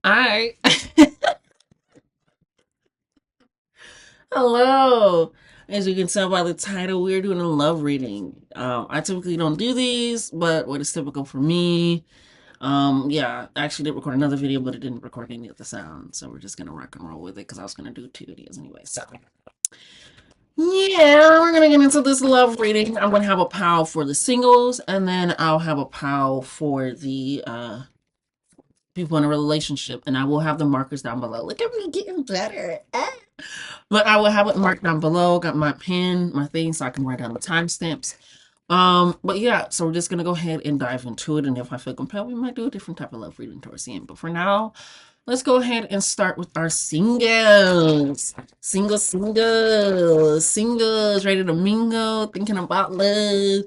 Hi. Hello. As you can tell by the title, we're doing a love reading. I typically don't do these, but what is typical for me? Yeah, I actually did record another video, but it didn't record any of the sound, so we're just gonna rock and roll with it because I was gonna do two videos anyway. So yeah, we're gonna get into this love reading. I'm gonna have a pile for the singles, and then I'll have a pile for the people in a relationship, and I will have the markers down below. Look at me getting better. But I will have it marked down below. Got my pen, my thing, so I can write down the timestamps. But yeah, so we're just gonna go ahead and dive into it. And if I feel compelled, we might do a different type of love reading towards the end. But for now, let's go ahead and start with our singles. Singles, ready to mingle, thinking about love,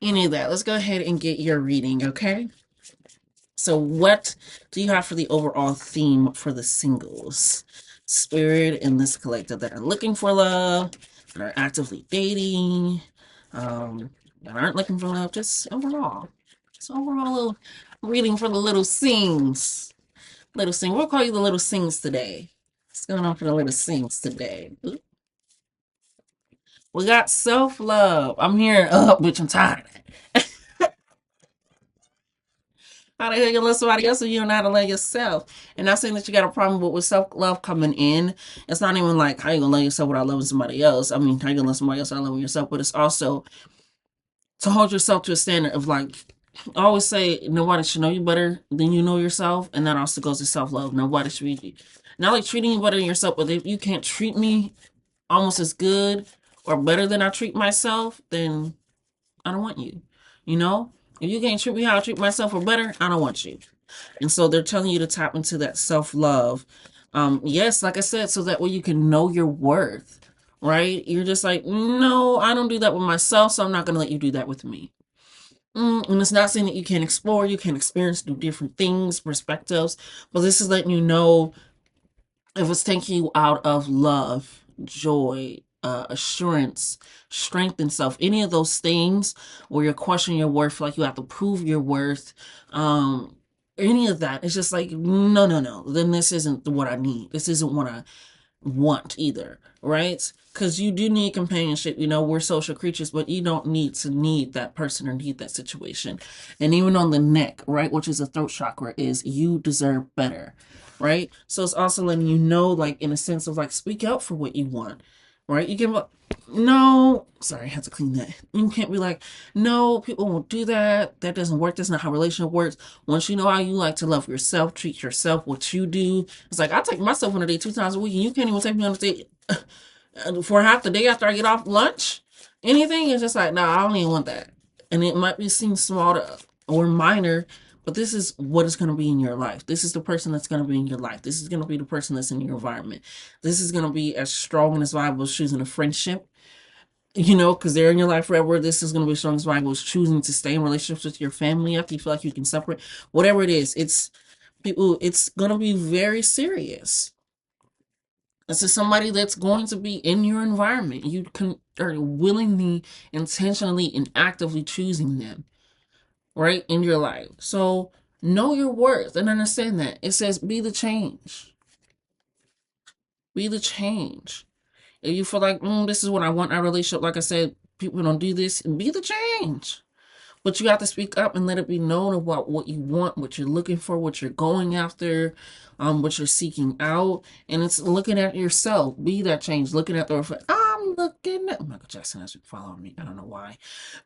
any of that. Let's go ahead and get your reading, okay? So, what do you have for the overall theme for the singles? Spirit in this collective that are looking for love, that are actively dating, that aren't looking for love, just overall. Just overall little reading for the little sings. Little sing. We'll call you the little sings today. What's going on for the little sings today? We got self-love. I'm here, bitch, I'm tired. How the hell you love somebody else if you don't know how to love yourself? And not saying that you got a problem with self love coming in. It's not even like how you gonna love yourself without loving somebody else. I mean, how you gonna love somebody else without loving yourself? But it's also to hold yourself to a standard of like, I always say nobody should know you better than you know yourself, and that also goes to self love. Nobody should be not like treating you better than yourself, but if you can't treat me almost as good or better than I treat myself, then I don't want you. You know, if you can't treat me how I treat myself or better, I don't want you. And so they're telling you to tap into that self love. Yes, like I said, so that way you can know your worth, right? You're just like, no, I don't do that with myself, so I'm not going to let you do that with me. And it's not saying that you can't explore, you can experience, do different things, perspectives, but this is letting you know if it's taking you out of love, joy, assurance, strength, and self, any of those things where you're questioning your worth, like you have to prove your worth, any of that, it's just like, no, no, no, then this isn't what I need. This isn't what I want either, right? Because you do need companionship. You know, we're social creatures, but you don't need that person or need that situation. And even on the neck, right, which is a throat chakra, is you deserve better, right? So it's also letting you know, like in a sense of like, speak out for what you want, right? You can, no, sorry, I had to clean that. You can't be like, no, people won't do that. That doesn't work. That's not how relationship works. Once you know how you like to love yourself, treat yourself, what you do. It's like I take myself on a date 2 times a week, and you can't even take me on a date for half the day after I get off lunch. Anything is just like, no, I don't even want that. And it might be seem small to, or minor, but this is what is going to be in your life. This is the person that's going to be in your life. This is going to be the person that's in your environment. This is going to be as strong and as viable as choosing a friendship, you know, because they're in your life forever. This is going to be as strong as viable as choosing to stay in relationships with your family after you feel like you can separate. Whatever it is, it's people, it's going to be very serious. This is somebody that's going to be in your environment. You can are willingly, intentionally, and actively choosing them, right, in your life. So know your worth and understand that. It says be the change. Be the change. If you feel like, this is what I want in our relationship, like I said, people don't do this, be the change. But you have to speak up and let it be known about what you want, what you're looking for, what you're going after, what you're seeking out. And it's looking at yourself. Be that change. Looking at the reflection. I'm looking at Michael Jackson has been following me. I don't know why.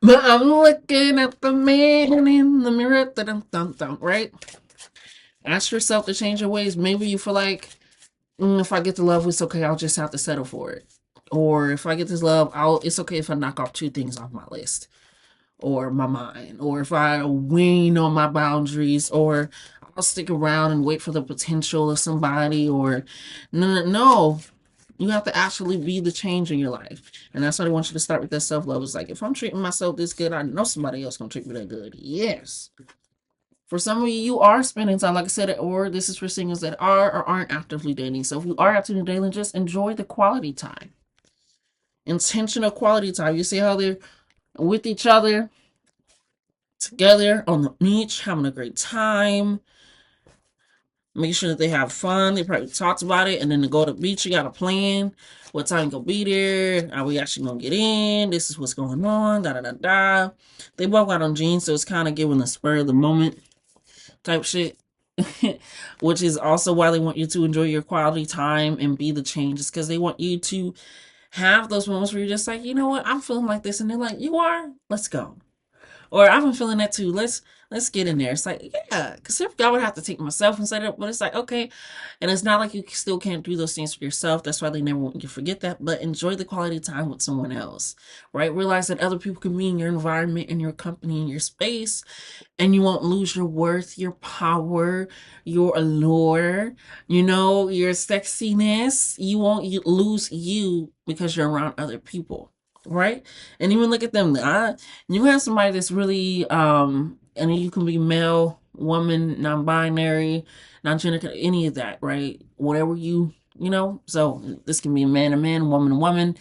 But I'm looking at the man in the mirror. Right? Ask yourself to change your ways. Maybe you feel like, if I get the love, it's okay. I'll just have to settle for it. Or if I get this love, it's okay if I knock off 2 things off my list or my mind, or if I wane on my boundaries, or I'll stick around and wait for the potential of somebody, or no, no, no. You have to actually be the change in your life. And that's why I want you to start with that self-love. It's like, if I'm treating myself this good, I know somebody else gonna treat me that good. Yes. For some of you, you are spending time, like I said, or this is for singles that are or aren't actively dating. So if you are actively dating, just enjoy the quality time. Intentional quality time. You see how they're with each other, together on the beach, having a great time. Make sure that they have fun. They probably talked about it. And then to go to the beach, you got a plan. What time you gonna be there? Are we actually gonna get in? This is what's going on. Da da da da. They both got on jeans, so it's kind of giving the spur of the moment type shit. Which is also why they want you to enjoy your quality time and be the changes, because they want you to have those moments where you're just like, you know what, I'm feeling like this, and they're like, you are, let's go. Or I've been feeling that too. Let's get in there. It's like, yeah, because if I would have to take myself and set it up, but it's like, okay. And it's not like you still can't do those things for yourself. That's why they never want you to forget that. But enjoy the quality time with someone else, right? Realize that other people can be in your environment, in your company, in your space, and you won't lose your worth, your power, your allure, your sexiness. You won't lose you because you're around other people, right? And even look at them. You have somebody that's really, and you can be male, woman, non-binary, non-gender, any of that, right? Whatever so this can be a man, woman, woman,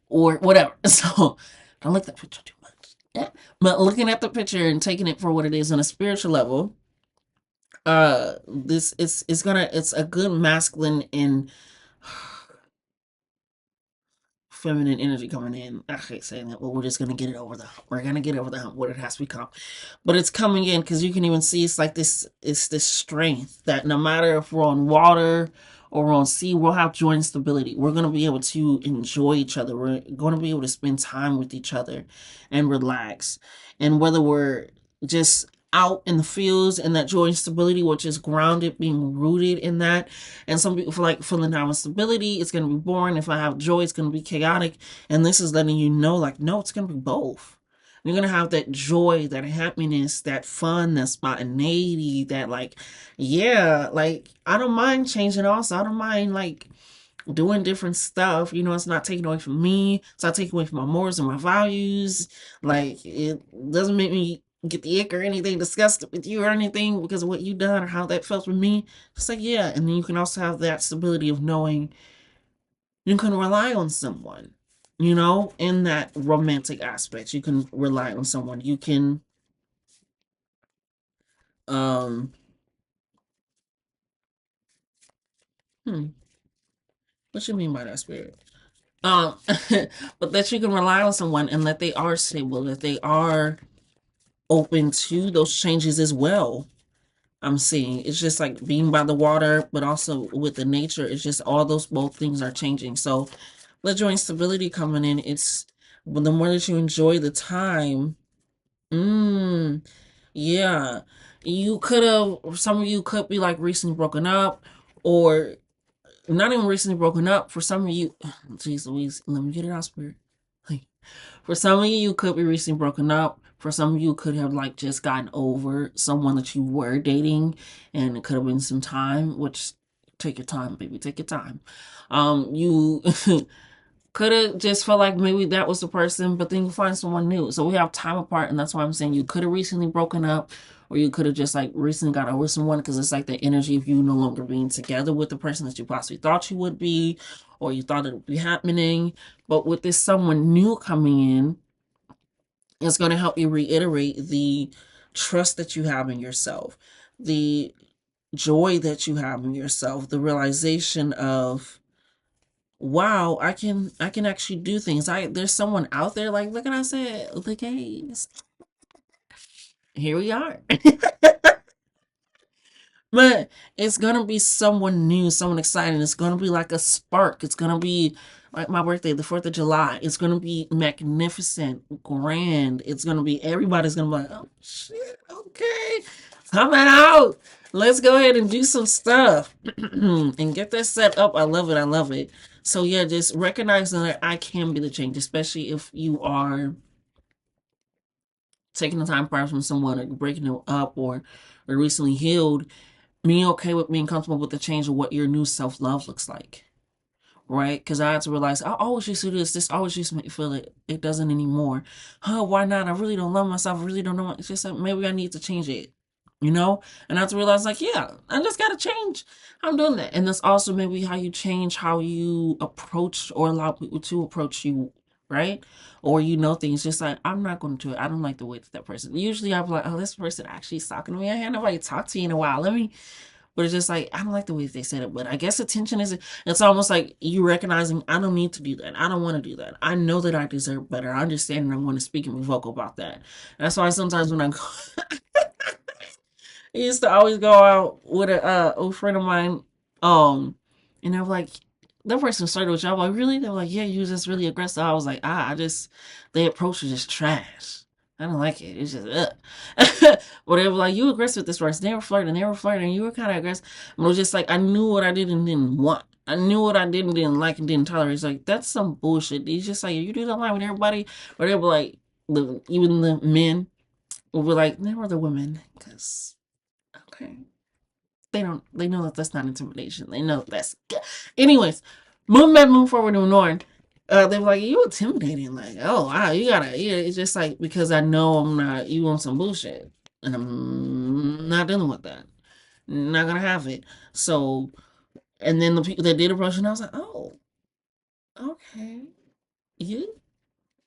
or whatever. So don't look at the picture too much. Yeah. But looking at the picture and taking it for what it is on a spiritual level, this it's a good masculine and feminine energy coming in. I hate saying that, but we're just gonna get it over the hump. We're gonna get over the hump, what it has become. But it's coming in because you can even see it's like this. It's this strength that no matter if we're on water or we're on sea, we'll have joy and stability. We're gonna be able to enjoy each other. We're gonna be able to spend time with each other and relax. And whether we're just out in the fields and that joy and stability, which is grounded, being rooted in that. And some people feel like feeling down with stability, it's going to be boring. If I have joy, it's going to be chaotic. And this is letting you know, like, no, it's going to be both. You're going to have that joy, that happiness, that fun, that spontaneity, that, like, yeah, like, I don't mind changing also. I don't mind, like, doing different stuff. It's not taking away from me. It's not taking away from my morals and my values. Like, it doesn't make me get the ick or anything disgusted with you or anything because of what you done or how that felt with me. It's like, yeah. And then you can also have that stability of knowing you can rely on someone, in that romantic aspect. You can rely on someone. You can, um, hmm, what you mean by that, spirit? Um, but that you can rely on someone and that they are stable, that they are open to those changes as well. I'm seeing it's just like being by the water, but also with the nature. It's just all those both things are changing. So the joy and stability coming in. It's the more that you enjoy the time. Mm, yeah, you could have. Some of you could be like recently broken up, or not even recently broken up. For some of you, jeez Louise, let me get it out, spirit. For some of you could be recently broken up. For some of you could have like just gotten over someone that you were dating, and it could have been some time. Which, take your time, baby, take your time. You could have just felt like maybe that was the person, but then you find someone new. So we have time apart, and that's why I'm saying you could have recently broken up, or you could have just like recently got over someone, because it's like the energy of you no longer being together with the person that you possibly thought you would be, or you thought it would be happening. But with this someone new coming in, it's going to help you reiterate the trust that you have in yourself, the joy that you have in yourself, the realization of, wow, I can actually do things. There's someone out there, like, look at, I said, look, hey, here we are. But it's gonna be someone new, someone exciting. It's gonna be like a spark. It's gonna be like my birthday, the 4th of July. It's gonna be magnificent, grand. It's gonna be, everybody's gonna be like, oh shit, okay, coming out. Let's go ahead and do some stuff and get that set up. I love it. I love it. So yeah, just recognizing that I can be the change, especially if you are taking the time apart from someone or breaking it up, or recently healed. Being okay with being comfortable with the change of what your new self-love looks like, right? Because I had to realize I always used to do this always used to make me feel it doesn't anymore. Why not? I really don't love myself. I really don't know. It's just like, maybe I need to change it, and I had to realize, like, yeah, I just gotta change how I'm doing that. And that's also maybe how you change how you approach or allow people to approach you, right? Or things, just like, I'm not going to do it. I don't like the way that person. Usually I'm like, oh, this person actually is talking to me. I had nobody talk to you in a while. Let me But it's just like, I don't like the way they said it. But I guess attention is, it's almost like you recognizing, I don't need to do that. I don't want to do that. I know that I deserve better. I understand and I want to speak and be vocal about that. And that's why sometimes when I go, I used to always go out with a old friend of mine, and they're like, that person started with you. I'm like, really? They're like, yeah, you was just really aggressive. I was like, I just, the approach was just trash. I don't like it. It's just, but they were like, you aggressive with this person. They were flirting, and you were kind of aggressive. And it was just like, I knew what I did and didn't want. I knew what I did and didn't like and didn't tolerate. It's like, that's some bullshit. It's just like, you do that line with everybody, or they were like, even the men will be like, never the women, because, okay. They know that that's not intimidation. They know that's anyways. Move forward and ignoring. They were like, you intimidating, like, oh wow, you gotta, yeah, it's just like, because I know I'm not, you want some bullshit. And I'm not dealing with that. Not gonna have it. So, and then the people that did approach, and I was like, oh, okay. You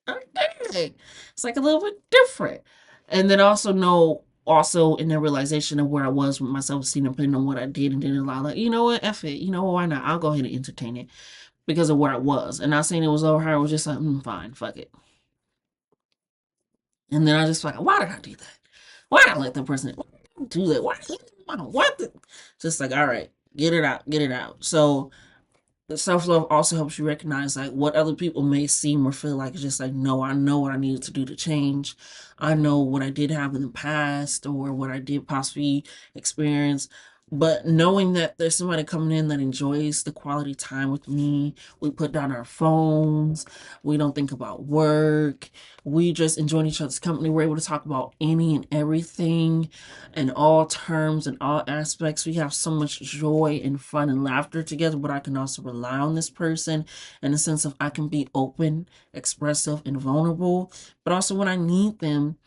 okay. It's like a little bit different. And then also know also in the realization of where I was with my self-esteem, depending on what I did and didn't allow, like, you know what, F it. You know what, why not? I'll go ahead and entertain it because of where I was. And not saying it was over her, I was just like, fine, fuck it. And then I just like, why did I do that? Why did I let that person do that? What the? Just like, all right, get it out. So self love also helps you recognize like what other people may seem or feel like. It's just like, no, I know what I needed to do to change. I know what I did have in the past or what I did possibly experience. But knowing that there's somebody coming in that enjoys the quality time with me, we put down our phones, we don't think about work, we just enjoy each other's company. We're able to talk about any and everything in all terms and all aspects. We have so much joy and fun and laughter together, but I can also rely on this person in the sense of I can be open, expressive, and vulnerable. But also when I need them,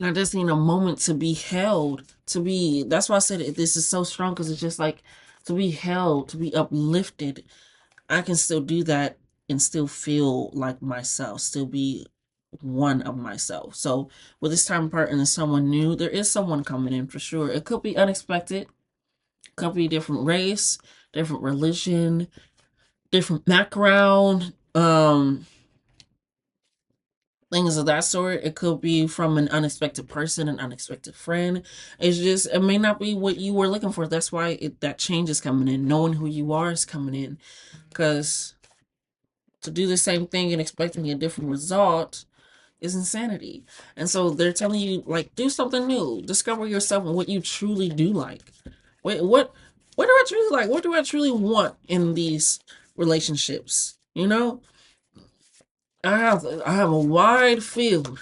I just need a moment to be held, to be, that's why I said this is so strong, because it's just like to be held, to be uplifted. I can still do that and still feel like myself, still be one of myself. So with this time apart and someone new, there is someone coming in for sure. It could be unexpected, could be different race, different religion, different background, things of that sort. It could be from an unexpected person, an unexpected friend. It's just, it may not be what you were looking for. That's why that change is coming in. Knowing who you are is coming in, because to do the same thing and expecting a different result is insanity. And so they're telling you, like, do something new, discover yourself and what you truly do like. Wait, what do I truly like? What do I truly want in these relationships? You know, I have a wide field,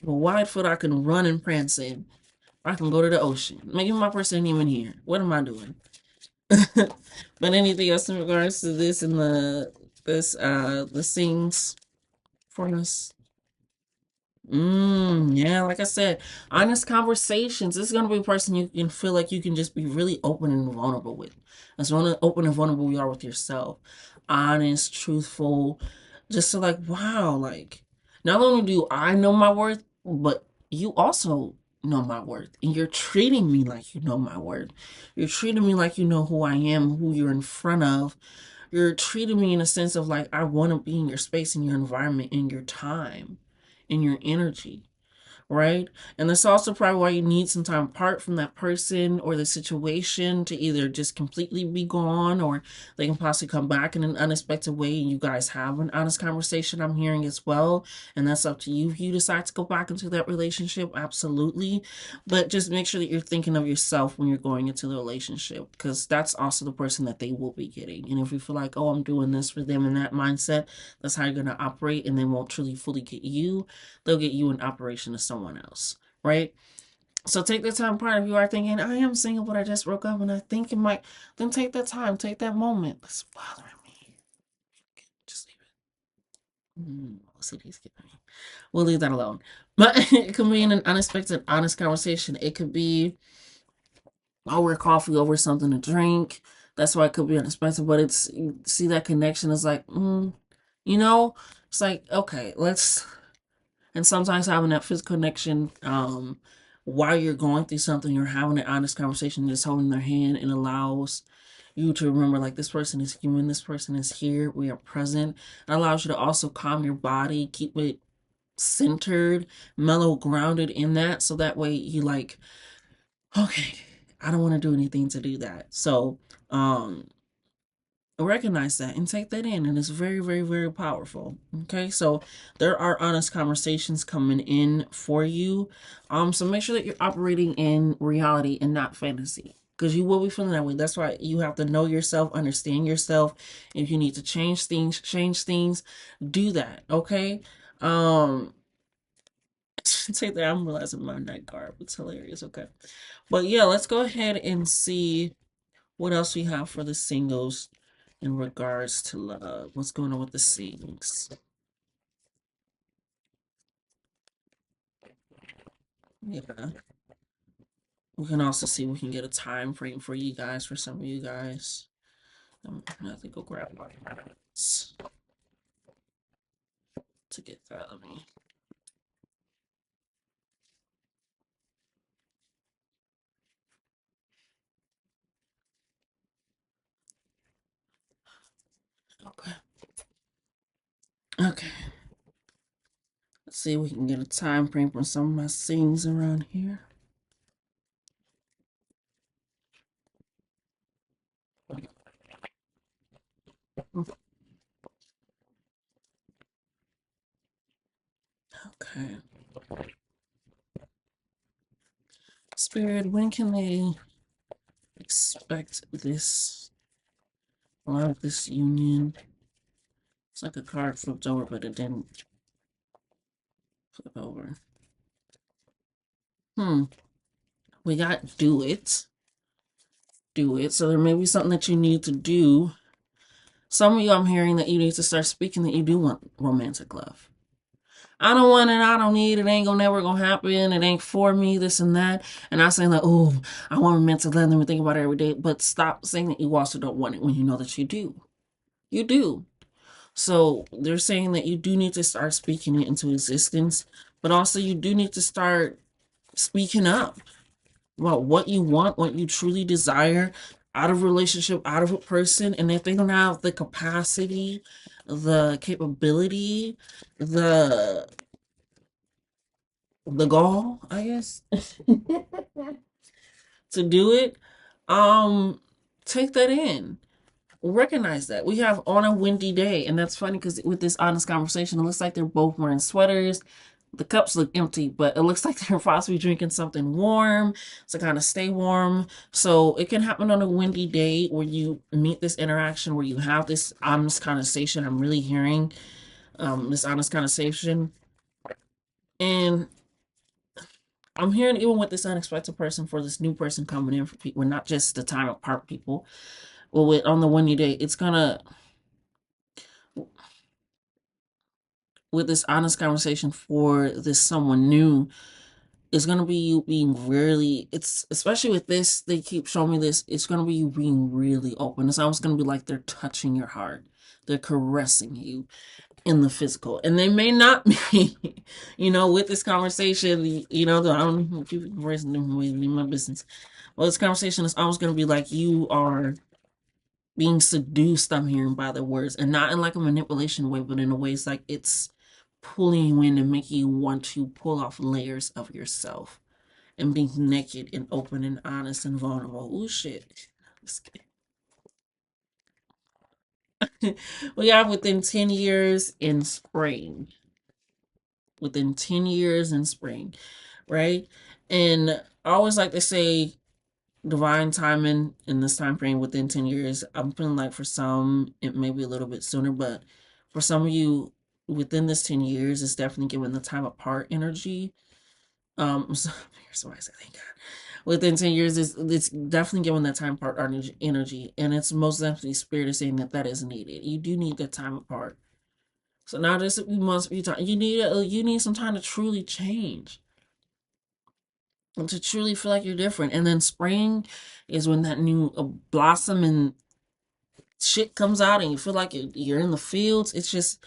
a wide field I can run and prance in. I can go to the ocean. Maybe my person ain't even here. What am I doing? But anything else in regards to this and the scenes for us? Yeah, like I said, honest conversations. This is gonna be a person you can feel like you can just be really open and vulnerable with. As open and vulnerable you are with yourself. Honest, truthful, just so like, wow, like not only do I know my worth, but you also know my worth. And you're treating me like you know my worth. You're treating me like you know who I am, who you're in front of. You're treating me in a sense of like I want to be in your space, in your environment, in your time, in your energy, right? And that's also probably why you need some time apart from that person or the situation to either just completely be gone, or they can possibly come back in an unexpected way and you guys have an honest conversation, I'm hearing as well. And that's up to you if you decide to go back into that relationship, absolutely. But just make sure that you're thinking of yourself when you're going into the relationship, because that's also the person that they will be getting. And if you feel like, oh, I'm doing this for them in that mindset, that's how you're going to operate, and they won't truly fully get you. They'll get you in operation of someone else, right? So take the time. Part of you are thinking, I am single, but I just broke up, and I think it might. Then take that time, take that moment. It's bothering me. Just leave it. OCD's giving me. We'll leave that alone. But it could be in an unexpected, honest conversation. It could be over coffee, over something to drink. That's why it could be unexpected. But it's, see, that connection is like, you know, it's like, okay, let's. And sometimes having that physical connection while you're going through something, you're having an honest conversation, just holding their hand, and allows you to remember, like, this person is human, this person is here, we are present. It allows you to also calm your body, keep it centered, mellow, grounded in that, so that way you like, okay, I don't want to do anything to do that. So recognize that and take that in, and it's very, very, very powerful. Okay, so there are honest conversations coming in for you. So make sure that you're operating in reality and not fantasy, because you will be feeling that way. That's why you have to know yourself, understand yourself. If you need to change things, do that. Okay. Take that. I'm realizing my night garb, it's hilarious. Okay, but yeah, let's go ahead and see what else we have for the singles in regards to love. What's going on with the singles? Yeah. We can also see we can get a time frame for you guys, for some of you guys. I'm gonna have to go grab my notes to get that. Let me. Okay. Okay. Let's see if we can get a time frame for some of my sings around here. Okay. Spirit, when can they expect this, a lot of this union? It's like a card flipped over, but it didn't flip over. We got do it. Do it. So there may be something that you need to do. Some of you, I'm hearing that you need to start speaking that you do want romantic love. I don't want it, I don't need it, ain't gonna never gonna happen, it ain't for me, this and that. And I'm saying like, oh, I want romantic love, let me think about it every day. But stop saying that you also don't want it when you know that you do. You do. So they're saying that you do need to start speaking it into existence, but also you do need to start speaking up about what you want, what you truly desire out of a relationship, out of a person. And if they don't have the capacity, the capability, the gall, I guess, to do it, um, take that in. Recognize that we have on a windy day, and that's funny because with this honest conversation, it looks like they're both wearing sweaters. The cups look empty, but it looks like they're possibly drinking something warm to kind of stay warm. So it can happen on a windy day where you meet this interaction, where you have this honest conversation. I'm really hearing this honest conversation, and I'm hearing even with this unexpected person, for this new person coming in for people, not just the time apart people. Well, with on the windy day, it's gonna, with this honest conversation for this someone new, it's gonna be you being really, it's especially with this, they keep showing me this, it's gonna be you being really open. It's almost gonna be like they're touching your heart, they're caressing you in the physical, and they may not be, with this conversation, I don't know if you raising them with my business. Well, this conversation is almost gonna be like you are being seduced, I'm hearing, by the words, and not in like a manipulation way, but in a way it's like it's pulling you in and making you want to pull off layers of yourself and being naked and open and honest and vulnerable. Oh shit. We have within 10 years in spring. Within 10 years in spring, right? And I always like to say divine timing in this time frame within 10 years. I'm feeling like for some it may be a little bit sooner, but for some of you within this 10 years, it's definitely given the time apart energy. So here's why I say thank God. Within 10 years, it's definitely given that time apart energy, and it's most definitely spirit is saying that that is needed. You do need that time apart. So now this must be time. You need some time to truly change and to truly feel like you're different. And then spring is when that new blossom and shit comes out and you feel like you're in the fields, it's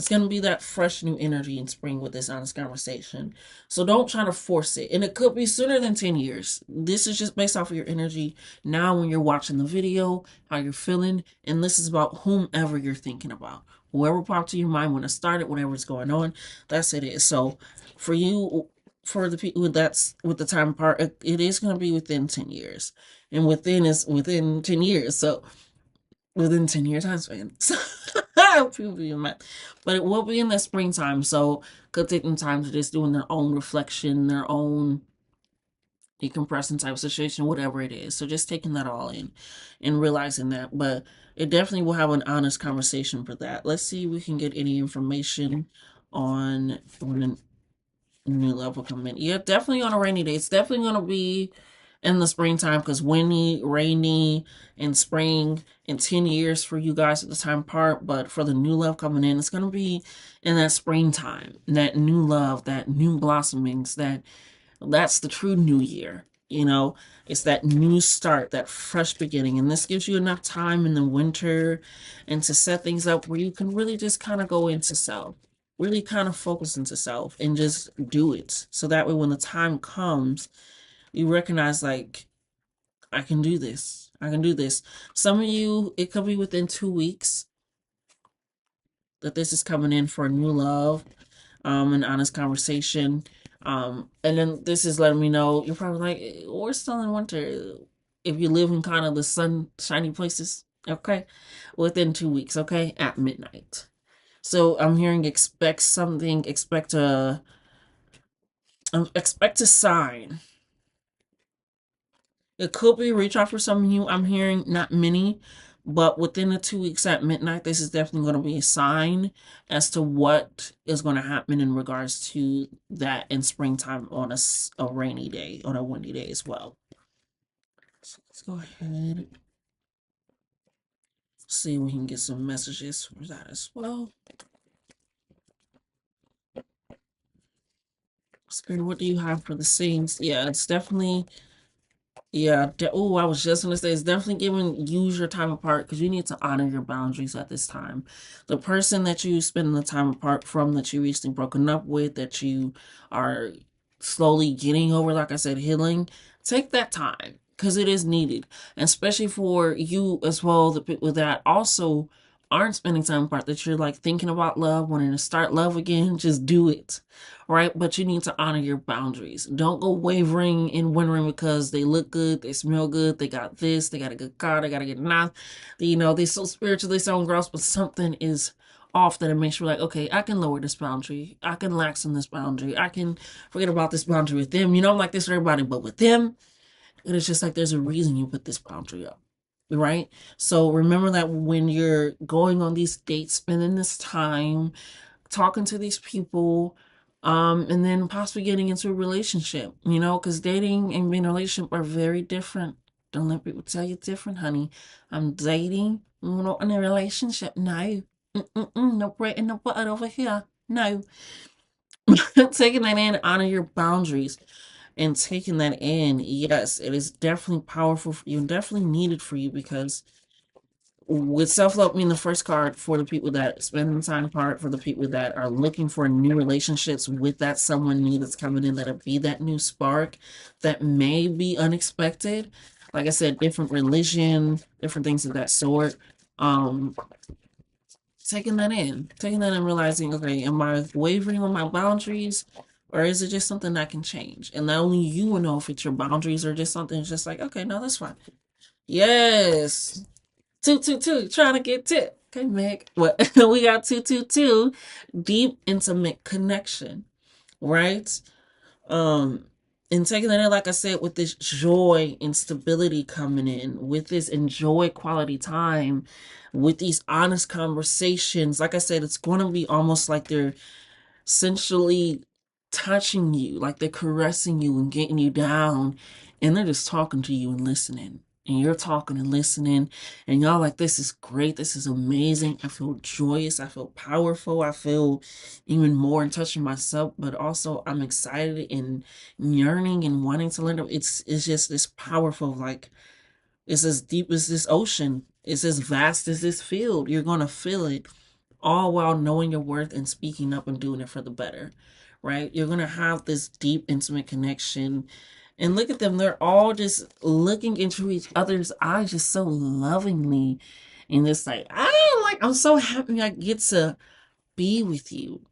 going to be that fresh new energy in spring with this honest conversation. So don't try to force it. And it could be sooner than 10 years. This is just based off of your energy now when you're watching the video, how you're feeling. And this is about whomever you're thinking about. Whoever popped to your mind when it started, whatever's going on, that's it. So for you, for the people that's with the time part, it is going to be within 10 years. And within is within 10 years. So within 10 year time span. So people be mad. But it will be in the springtime. So could take them time to just doing their own reflection, their own decompressing type of situation, whatever it is. So just taking that all in and realizing that. But it definitely will have an honest conversation for that. Let's see if we can get any information on when a new love will come in. Yeah, definitely on a rainy day. It's definitely going to be in the springtime because windy, rainy, and spring in 10 years for you guys at the time part. But for the new love coming in, it's going to be in that springtime, that new love, that new blossomings, that's the true new year. You know, it's that new start, that fresh beginning. And this gives you enough time in the winter and to set things up where you can really just kind of go into self, really kind of focus into self and just do it. So that way, when the time comes, you recognize, like, I can do this. I can do this. Some of you, it could be within 2 weeks that this is coming in for a new love, an honest conversation. And then this is letting me know you're probably like, we're still in winter. If you live in kind of the sunshiny places, okay, within 2 weeks, okay, at midnight. So I'm hearing expect a sign. It could be reach out for some of you. I'm hearing not many, but within the 2 weeks at midnight, this is definitely going to be a sign as to what is going to happen in regards to that in springtime on a rainy day, on a windy day as well. So let's go ahead. See if we can get some messages for that as well. Spirit, what do you have for the scenes? Yeah, it's definitely. Yeah. Oh, I was just gonna say it's definitely giving use your time apart because you need to honor your boundaries at this time. The person that you spend the time apart from, that you recently broken up with, that you are slowly getting over, like I said, healing, take that time because it is needed, and especially for you as well. The people that also aren't spending time apart, that you're like thinking about love, wanting to start love again, just do it. Right? But you need to honor your boundaries. Don't go wavering and wondering because they look good, they smell good, they got this, they got a good car, they got a good mouth. You know, they're so spiritual, they sound gross, but something is off that it makes you like, okay, I can lower this boundary. I can lax on this boundary. I can forget about this boundary with them. You know, I'm like this with everybody, but with them, it is just like there's a reason you put this boundary up. Right? So remember that when you're going on these dates, spending this time, talking to these people, and then possibly getting into a relationship, you know, because dating and being in a relationship are very different. Don't let people tell you different, honey. I'm dating, we're not in a relationship. No. No bread and no butter over here. No. Taking that in, honor your boundaries and taking that in, yes, it is definitely powerful for you and definitely needed for you because with self-love being the first card for the people that spend time apart, for the people that are looking for new relationships with that someone new that's coming in, that'll be that new spark that may be unexpected. Like I said, different religion, different things of that sort. Um, taking that in, realizing, okay, am I wavering on my boundaries? Or is it just something that can change? And not only you will know if it's your boundaries or just something that's just like, okay, no, that's fine. Yes. 222, trying to get tip. Okay, Meg. What we got 222, deep intimate connection, right? Um, and taking that in, like I said, with this joy and stability coming in, with this enjoy quality time, with these honest conversations. Like I said, it's going to be almost like they're sensually touching you, like they're caressing you and getting you down, and they're just talking to you and listening. And you're talking and listening, and y'all like, this is great. This is amazing. I feel joyous. I feel powerful. I feel even more in touch with myself, but also I'm excited and yearning and wanting to learn. It's just this powerful, like it's as deep as this ocean. It's as vast as this field. You're going to feel it all while knowing your worth and speaking up and doing it for the better, right? You're going to have this deep, intimate connection. And look at them. They're all just looking into each other's eyes just so lovingly. And it's like, I'm so happy I get to be with you,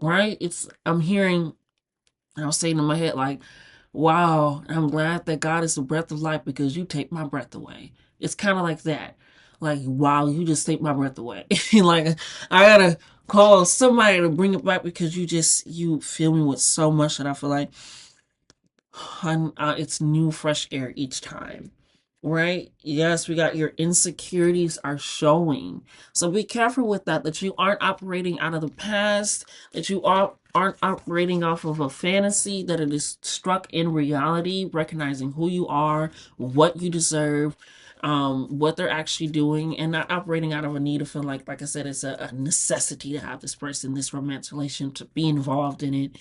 right? I'm hearing, I was saying in my head, like, wow, I'm glad that God is the breath of life because you take my breath away. It's kind of like that. Like, wow, you just take my breath away. Like, I gotta call somebody to bring it back because you fill me with so much that I feel like it's new, fresh air each time. Right? Yes, we got your insecurities are showing. So be careful with that you aren't operating out of the past, that aren't operating off of a fantasy, that it is struck in reality, recognizing who you are, what you deserve, what they're actually doing, and not operating out of a need to feel like I said, it's a necessity to have this person, this romantic relationship, to be involved in it.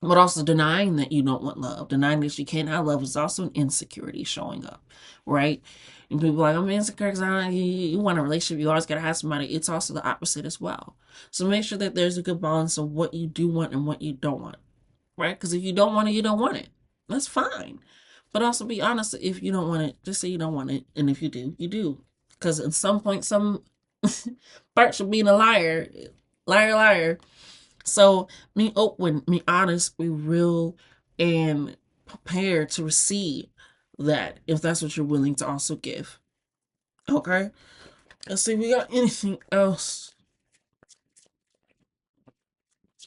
But also denying that you don't want love, denying that you can't have love is also an insecurity showing up, right? And people are like, I'm insecure because you want a relationship, you always got to have somebody. It's also the opposite as well. So make sure that there's a good balance of what you do want and what you don't want, right? Because if you don't want it, you don't want it. That's fine. But also be honest, if you don't want it, just say you don't want it. And if you do, you do. Because at some point, some parts of being a liar, liar, liar. So be open, be honest, be real, and prepared to receive that if that's what you're willing to also give. Okay? Let's see, we got anything else?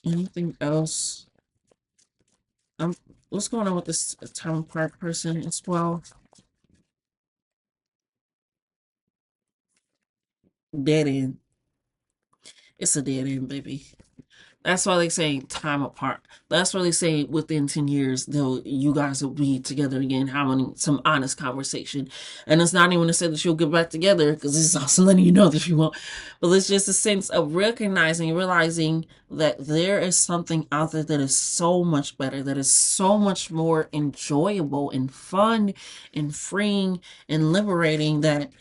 Anything else? What's going on with this town park person as well? Dead end. It's a dead end, baby. That's why they say time apart. That's why they say within 10 years, you guys will be together again, having some honest conversation. And it's not even to say that you'll get back together, because it's also letting you know that you won't. But it's just a sense of recognizing, realizing that there is something out there that is so much better, that is so much more enjoyable and fun and freeing and liberating, that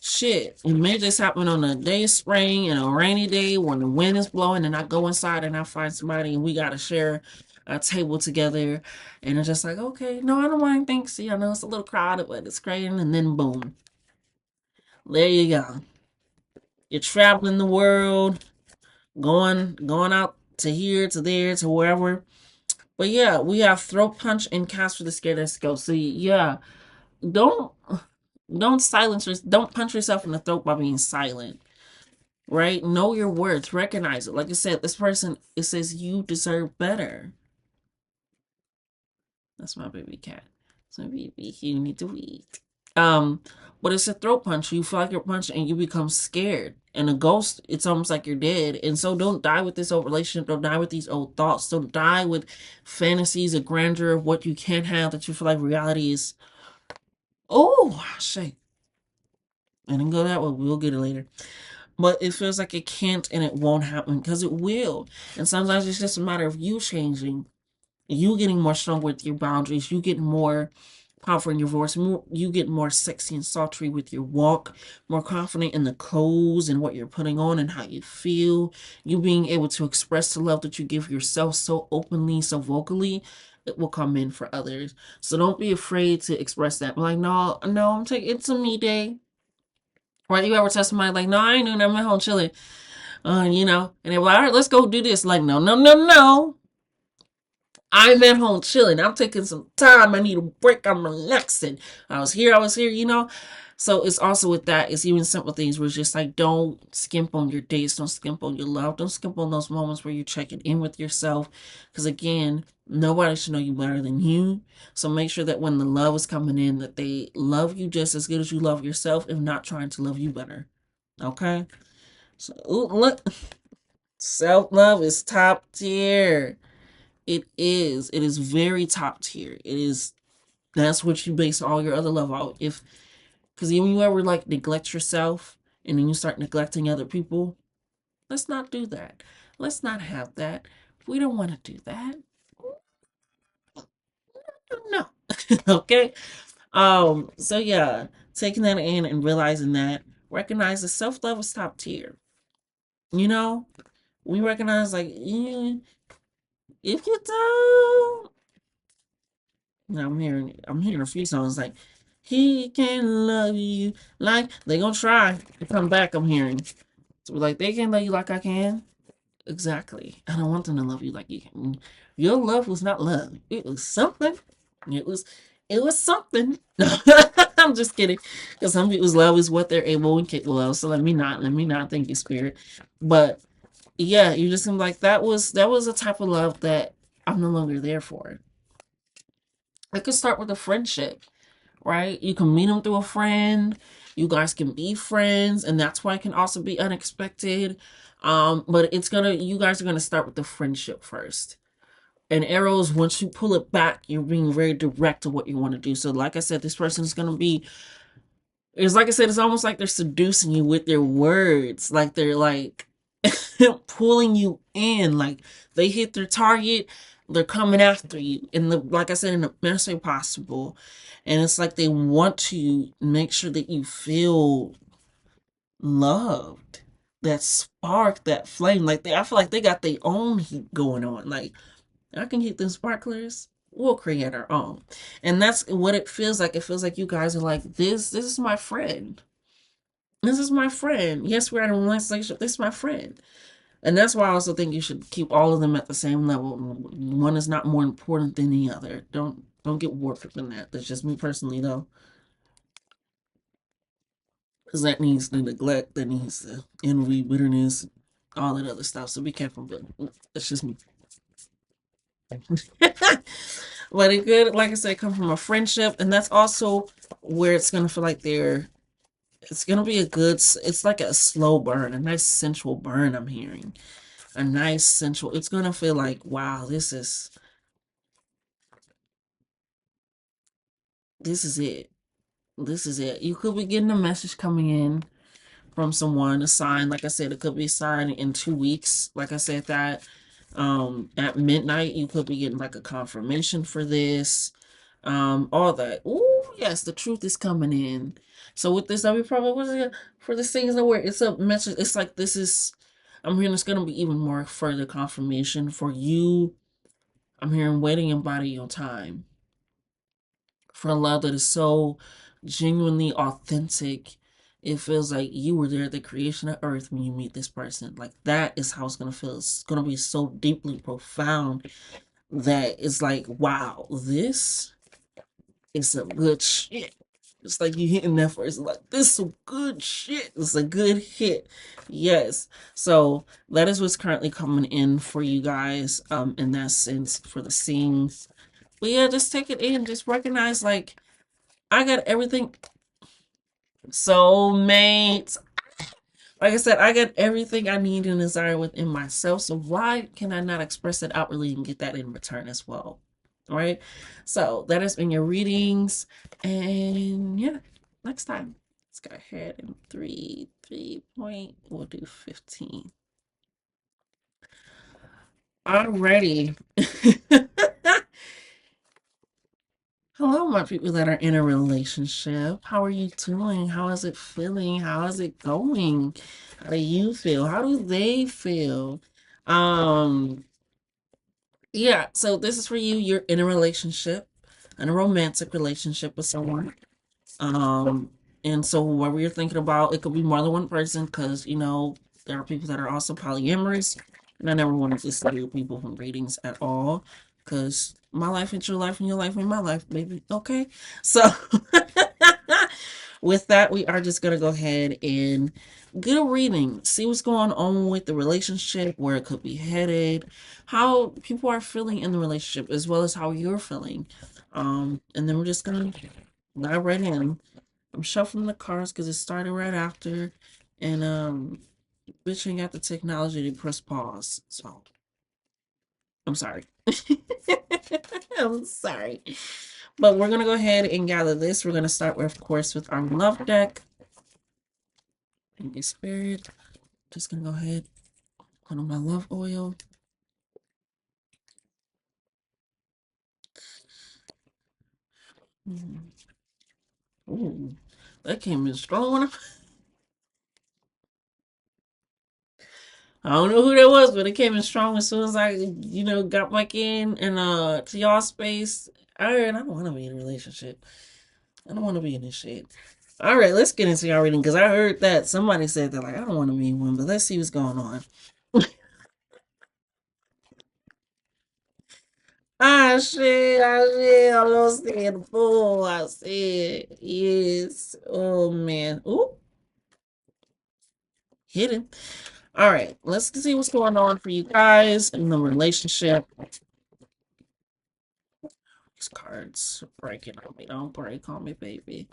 shit, it may just happen on a day of spring and a rainy day when the wind is blowing, and I go inside and I find somebody and we gotta share a table together, and it's just like, okay, no, I don't mind, thanks. See, I know it's a little crowded, but it's great, and then boom, there you go. You're traveling the world, going out to here, to there, to wherever. But yeah, we have throat punch and cast for the scared. Let's go. So yeah, don't don't punch yourself in the throat by being silent, right? Know your worth, recognize it. Like I said, this person, it says you deserve better. That's my baby cat. So baby, you need to eat. Um, but it's a throat punch. You feel like you're punched and you become scared. And a ghost, it's almost like you're dead. And so don't die with this old relationship. Don't die with these old thoughts. Don't die with fantasies of grandeur of what you can't have, that you feel like reality is. Oh, shit. I didn't go that way. We'll get it later. But it feels like it can't and it won't happen, because it will. And sometimes it's just a matter of you changing, you getting more strong with your boundaries, you getting more powerful in your voice, you get more sexy and sultry with your walk, more confident in the clothes and what you're putting on and how you feel, you being able to express the love that you give yourself so openly, so vocally. It will come in for others. So don't be afraid to express that. Like, no, I'm taking, it's a me day. Right? You ever tell somebody like, no, I ain't doing that, I'm at home chilling. And they're like, all right, let's go do this. Like, no, no, no, no. I'm at home chilling. I'm taking some time. I need a break. I'm relaxing. I was here. So it's also with that, it's even simple things where it's just like, don't skimp on your dates, don't skimp on your love, don't skimp on those moments where you're checking in with yourself. Because again, nobody should know you better than you. So make sure that when the love is coming in, that they love you just as good as you love yourself, if not trying to love you better. Okay? So, ooh, look, self love is top tier. It is. It is very top tier. It is. That's what you base all your other love out. Because even you ever like neglect yourself and then you start neglecting other people, let's not do that. Let's not have that. We don't want to do that. No. Okay. So yeah, taking that in and realizing that, recognize that self love is top tier. You know, we recognize like, if you don't, now I'm hearing a few songs like, he can love you like they gonna try to come back. I'm hearing so like they can love you like I can. Exactly. I don't want them to love you like you can. Your love was not love. It was something. It was it was something. I'm just kidding. Because some people's love is what they're able and capable of. So let me not thank you, spirit. But yeah, you just seem like that was a type of love that I'm no longer there for. It could start with a friendship, right? You can meet them through a friend. You guys can be friends, and that's why it can also be unexpected. But you guys are gonna start with the friendship first. And arrows, once you pull it back, you're being very direct to what you want to do. So, like I said, this person is gonna be. It's like I said, it's almost like they're seducing you with their words, like they're like pulling you in, like they hit their target, they're coming after you in the like I said in the best way possible, and it's like they want to make sure that you feel loved, that spark, that flame. Like I feel like they got their own heat going on. Like I can get them sparklers. We'll create our own, and that's what it feels like. It feels like you guys are like this. This is my friend. This is my friend. Yes, we're in a relationship. This is my friend. And that's why I also think you should keep all of them at the same level. One is not more important than the other. Don't get warped in that. That's just me personally though. Because that needs the neglect, that needs the envy, bitterness, all that other stuff. So be careful, but that's just me. But it could, like I said, come from a friendship, and that's also where it's gonna feel like it's gonna be a good, it's like a slow burn, a nice sensual burn. I'm hearing a nice sensual. It's gonna feel like, wow, this is it. This is it. You could be getting a message coming in from someone, a sign. Like I said, it could be a sign in 2 weeks. Like I said, that at midnight, you could be getting like a confirmation for this. All that. Ooh, yes, the truth is coming in. So with this, we probably was it for the season where it's a message. It's like this is. I'm hearing it's gonna be even more further confirmation for you. I'm hearing waiting and body your time for a love that is so genuinely authentic. It feels like you were there at the creation of earth when you meet this person. Like that is how it's gonna feel. It's gonna be so deeply profound that it's like, wow, this is some good shit. It's like you hitting that first, like this is some good shit. It's a good hit. Yes. So that is what's currently coming in for you guys, in that sense for the scenes. But yeah, just take it in. Just recognize like I got everything. Soulmates. Like I said, I got everything I need and desire within myself. So why can I not express it outwardly and get that in return as well? All right. So that has been your readings. And yeah, next time. Let's go ahead and we'll do 15. Alrighty. Hello, my people that are in a relationship. How are you doing? How is it feeling? How is it going? How do you feel? How do they feel? Um, yeah, so this is for you. You're in a relationship, in a romantic relationship with someone. Um, and so whatever you're thinking about, it could be more than one person because, there are people that are also polyamorous. And I never want to dissuade people from ratings at all because my life ain't your life and your life ain't my life, baby. Okay? So with that, we are just going to go ahead and get a reading, see what's going on with the relationship, where it could be headed, how people are feeling in the relationship, as well as how you're feeling. And then we're just going to dive right in. I'm shuffling the cards because it started right after, and bitching at the technology to press pause. So I'm sorry. I'm sorry. But we're gonna go ahead and gather this. We're gonna start with, of course, with our love deck. Thank you, Spirit. Just gonna go ahead, put on my love oil. Ooh, That came in strong when I don't know who that was, but it came in strong as soon as I, got back in and to y'all space. All right, I don't want to be in a relationship. I don't want to be in this shit. All right, let's get into y'all reading because I heard that somebody said that like I don't want to be in one, but let's see what's going on. I lost the fool. I said yes. Oh man. Ooh, hit him. All right, let's see what's going on for you guys in the relationship. These cards are breaking on me. Don't break on me, baby.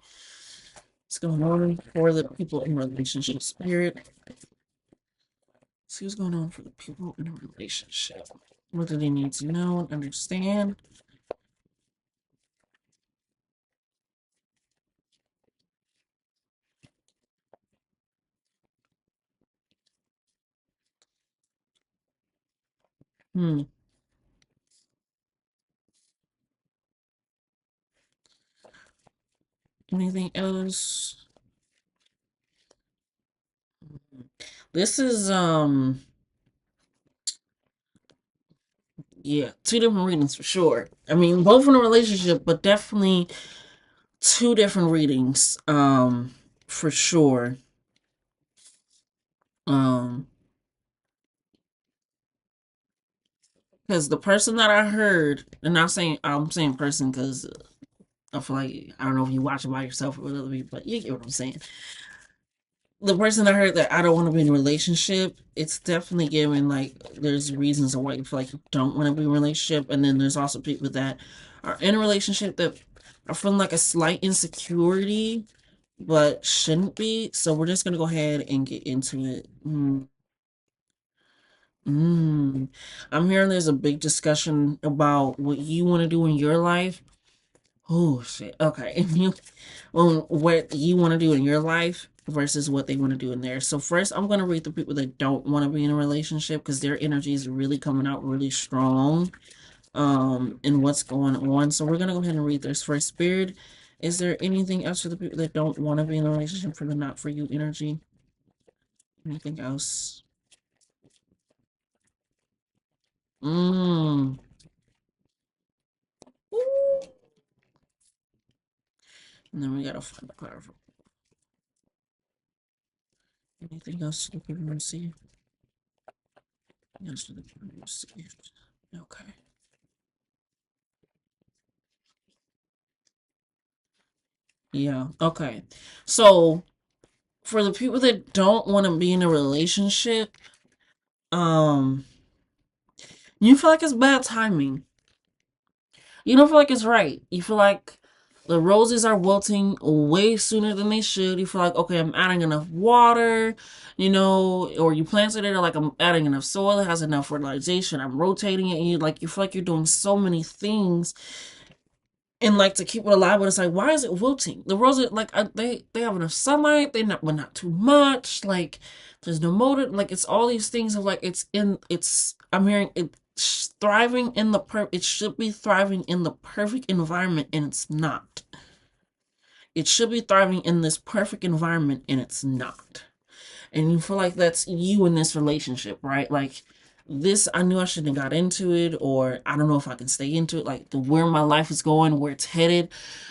What's going on for the people in relationship spirit? See what's going on for the people in a relationship. What do they need to know and understand? Hmm. Anything else? This is yeah, two different readings for sure. I mean, both in a relationship, but definitely two different readings. For sure. Um, because the person that I heard, and I'm saying person because I feel like I don't know if you watch it by yourself or with other people, but you get what I'm saying. The person I heard that I don't want to be in a relationship, it's definitely given like there's reasons why you feel like you don't want to be in a relationship, and then there's also people that are in a relationship that are feeling like a slight insecurity, but shouldn't be. So we're just gonna go ahead and get into it. Mm. I'm hearing there's a big discussion about what you want to do in your life. Oh shit. Okay. If you what you want to do in your life versus what they want to do in theirs. So first I'm gonna read the people that don't want to be in a relationship because their energy is really coming out really strong and what's going on. So we're gonna go ahead and read this first. Spirit, is there anything else for the people that don't want to be in a relationship for the not for you energy? Anything else? Mm. Ooh. And then we gotta find the card. Anything else the people receive? Yes, the people received. Okay. Yeah. Okay. So for the people that don't want to be in a relationship, um, you feel like it's bad timing. You don't feel like it's right. You feel like the roses are wilting way sooner than they should. You feel like, okay, I'm adding enough water, or you planted it, or like I'm adding enough soil, it has enough fertilization, I'm rotating it, and you feel like you're doing so many things and like to keep it alive, but it's like, why is it wilting? The roses, like they have enough sunlight, they not, but not too much. Like there's no motive. Like it's all these things of like it's. I'm hearing it thriving in the it should be thriving in the perfect environment, and it's not. It should be thriving in this perfect environment, and it's not. And you feel like that's you in this relationship, right? Like this, I knew I shouldn't have got into it, or I don't know if I can stay into it. Like the where my life is going, where it's headed,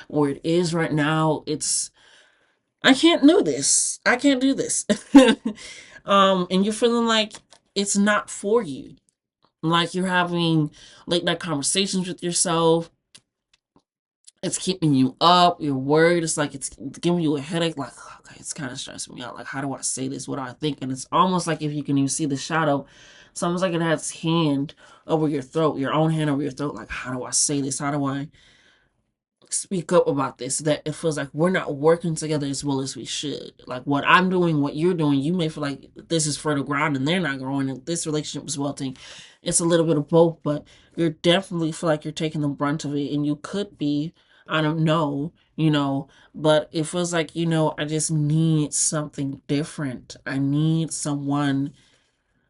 where it is right now, I can't do this. I can't do this. And you're feeling like it's not for you. Like you're having late night conversations with yourself. It's keeping you up. You're worried. It's like it's giving you a headache. Like, okay, it's kind of stressing me out. Like, how do I say this? What do I think? And it's almost like if you can even see the shadow, it's almost like it has its hand over your throat, your own hand over your throat. Like, how do I say this? How do I speak up about this? That it feels like we're not working together as well as we should. Like what I'm doing, what you're doing, you may feel like this is fertile ground and they're not growing and this relationship is wilting. It's a little bit of both, but you're definitely feel like you're taking the brunt of it and you could be, I don't know, but it feels like, I just need something different. I need someone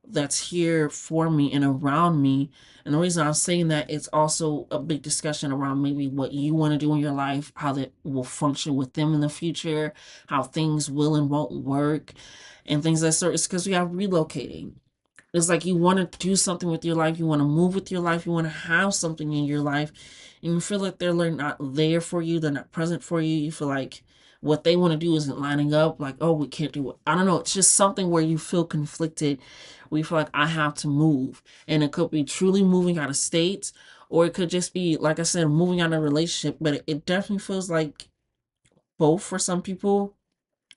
that's here for me and around me. And the reason I'm saying that, it's also a big discussion around maybe what you want to do in your life, how that will function with them in the future, how things will and won't work, and things of that sort. It's because we are relocating. It's like you want to do something with your life, you want to move with your life, you want to have something in your life, and you feel like they're not there for you, they're not present for you. You feel like what they want to do isn't lining up. Like, oh, we can't do it. I don't know. It's just something where you feel conflicted. We feel like I have to move, and it could be truly moving out of state, or it could just be, like I said, moving out of a relationship. But it definitely feels like both for some people.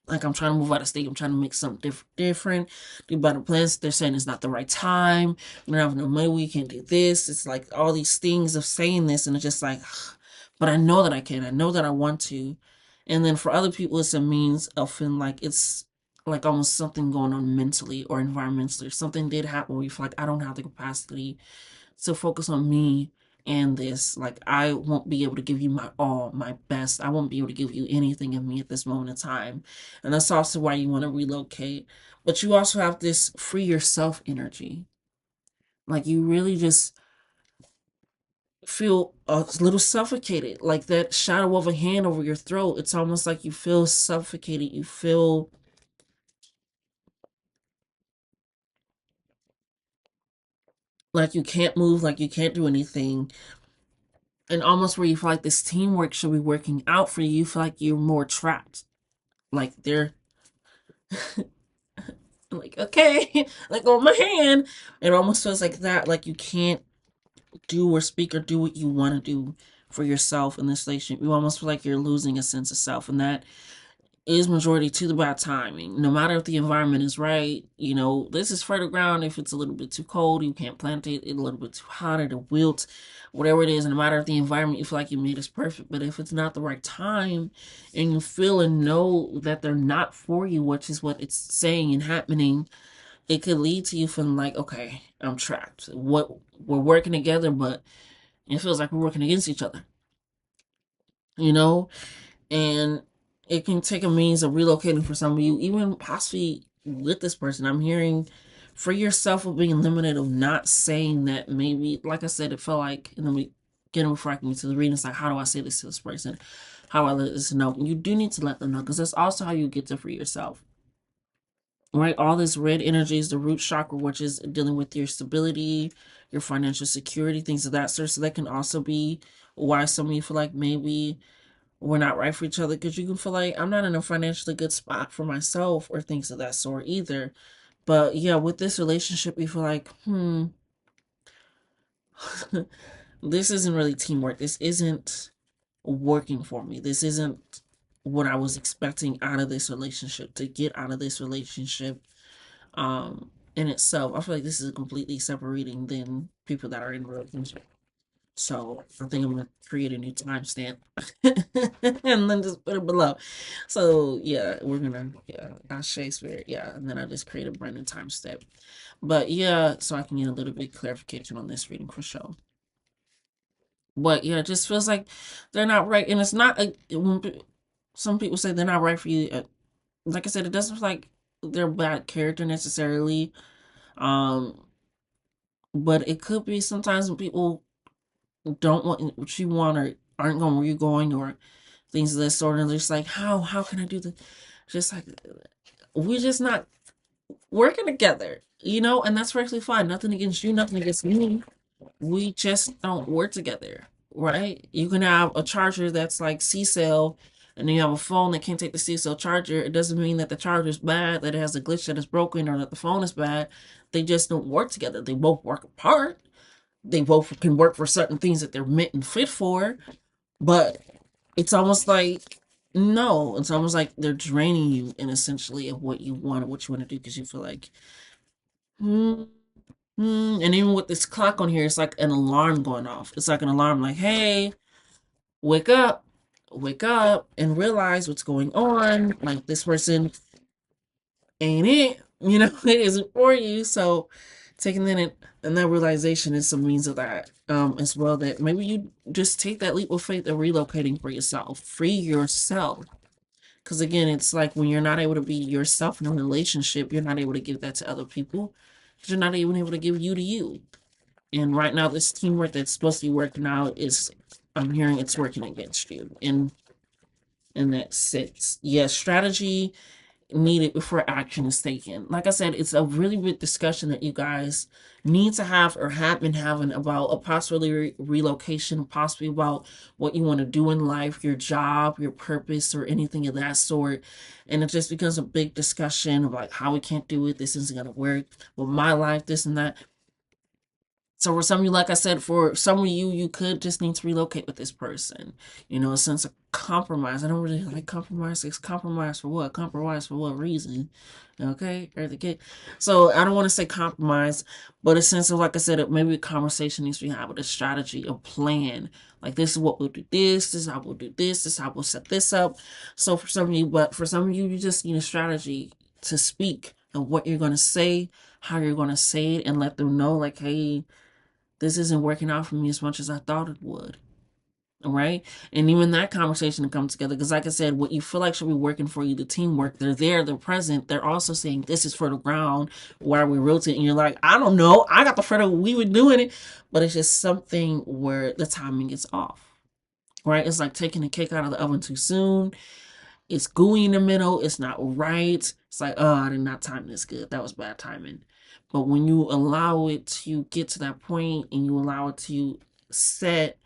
Like, I'm trying to move out of state. I'm trying to make something different. Do better plans. They're saying it's not the right time. We don't have no money. We can't do this. It's like all these things of saying this, and it's just like, but I know that I can. I know that I want to. And then for other people, it's a means of feeling like it's like almost something going on mentally or environmentally. Or something did happen where you feel like I don't have the capacity to focus on me and this. Like, I won't be able to give you my all, my best. I won't be able to give you anything of me at this moment in time. And that's also why you want to relocate. But you also have this free yourself energy. Like, you really just feel a little suffocated, like that shadow of a hand over your throat. It's almost like you feel suffocated. You feel like you can't move, like you can't do anything. And almost where you feel like this teamwork should be working out for you, you feel like you're more trapped. Like, they're like, okay, let go of my hand. It almost feels like that, like you can't do or speak or do what you want to do for yourself in this relationship. You almost feel like you're losing a sense of self, and that is majority to the bad timing. No matter if the environment is right, this is fertile ground. If it's a little bit too cold, you can't plant it. It's a little bit too hot, it'll wilt, whatever it is. No matter if the environment, you feel like you made is perfect. But if it's not the right time, and you feel and know that they're not for you, which is what it's saying and happening, it could lead to you feeling like, okay, I'm trapped. What we're working together, but it feels like we're working against each other. You know, and it can take a means of relocating for some of you, even possibly with this person. I'm hearing for yourself of being limited, of not saying that. Maybe, like I said, it felt like in the beginning before I can get to the reading, it's like, how do I say this to this person? How do I let this know? You do need to let them know, because that's also how you get to free yourself. Right? All this red energy is the root chakra, which is dealing with your stability, your financial security, things of that sort. So that can also be why some of you feel like maybe we're not right for each other, because you can feel like I'm not in a financially good spot for myself or things of that sort either. But yeah, with this relationship, you feel like, this isn't really teamwork. This isn't working for me. This isn't what I was expecting out of this relationship, to get out of this relationship. In itself, I feel like this is a completely separate reading than people that are in a relationship. So I think I'm gonna create a new timestamp and then just put it below. So yeah, we're gonna, Shakespeare, yeah, and then I just create a brand new timestamp. But yeah, so I can get a little bit clarification on this reading for sure. But yeah, it just feels like they're not right, and it's not when some people say they're not right for you. Like I said, it doesn't feel like they're bad character necessarily. Um, but it could be sometimes when people don't want what you want, or aren't going where you're going, or things of this sort, and they're just like, how can I do this? Just like, we're just not working together, and that's perfectly fine. Nothing against you, nothing against me. We just don't work together, right? You can have a charger that's like C-cell, and then you have a phone that can't take the C-cell charger. It doesn't mean that the charger is bad, that it has a glitch, that it's broken, or that the phone is bad. They just don't work together. They both work apart. They both can work for certain things that they're meant and fit for, but it's almost like, no, it's almost like they're draining you in essentially of what you want, or what you want to do, because you feel like, hmm, and even with this clock on here, it's like an alarm going off. It's like an alarm, like, hey, wake up, and realize what's going on. Like, this person ain't it, it isn't for you. So taking that in, and that realization is some means of that, as well, that maybe you just take that leap of faith of relocating for yourself, free yourself. Because again, it's like when you're not able to be yourself in a relationship, you're not able to give that to other people. You're not even able to give you to you. And right now, this teamwork that's supposed to be working out is, I'm hearing it's working against you. In that sense, yes, strategy needed before action is taken. Like I said, it's a really big discussion that you guys need to have or have been having about a possibly relocation, possibly about what you want to do in life, your job, your purpose, or anything of that sort. And it just becomes a big discussion of like how we can't do it, this isn't going to work with my life, this and that. So for some of you, like I said, for some of you, you could just need to relocate with this person. A sense of compromise. I don't really like compromise. It's compromise for what? Compromise for what reason? Okay, so I don't want to say compromise, but a sense of, like I said, maybe a conversation needs to be had with a strategy, a plan. Like, this is what we'll do. This is how we'll do this. This is how we'll set this up. So for some of you, but for some of you, you just need a strategy to speak of what you're going to say, how you're going to say it, and let them know, like, hey, this isn't working out for me as much as I thought it would. All right. And even that conversation to come together. Because, like I said, what you feel like should be working for you, the teamwork, they're there, they're present. They're also saying this is for the ground where we rotate. And you're like, I don't know. I got the friend we were doing it. But it's just something where the timing is off. Right. It's like taking the cake out of the oven too soon. It's gooey in the middle. It's not right. It's like, oh, I did not time this good. That was bad timing. But when you allow it to get to that point and you allow it to set,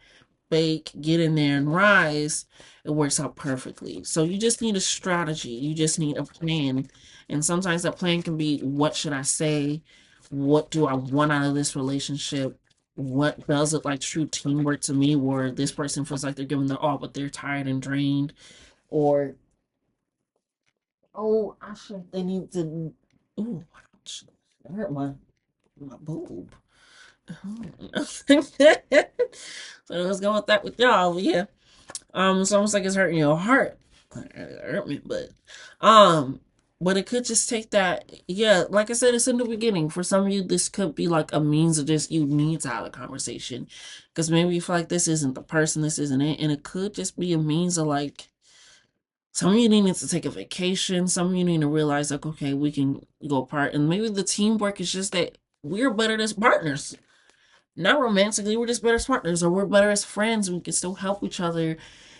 bake, get in there and rise, it works out perfectly. So you just need a strategy. You just need a plan. And sometimes that plan can be, what should I say? What do I want out of this relationship? What does it like true teamwork to me, where this person feels like they're giving their all, but they're tired and drained? Or, oh, they need to, ooh, ouch, that hurt my boob. So let's go with that with y'all. But yeah. It's almost like it's hurting your heart. It hurt me, but it could just take that. Yeah, like I said, it's in the beginning. For some of you, this could be like a means of just, you need to have a conversation. Because maybe you feel like this isn't the person, this isn't it. And it could just be a means of like, some of you need to take a vacation. Some of you need to realize, like, okay, we can go apart. And maybe the teamwork is just that we're better as partners. Not romantically, we're just better as partners, or we're better as friends. We can still help each other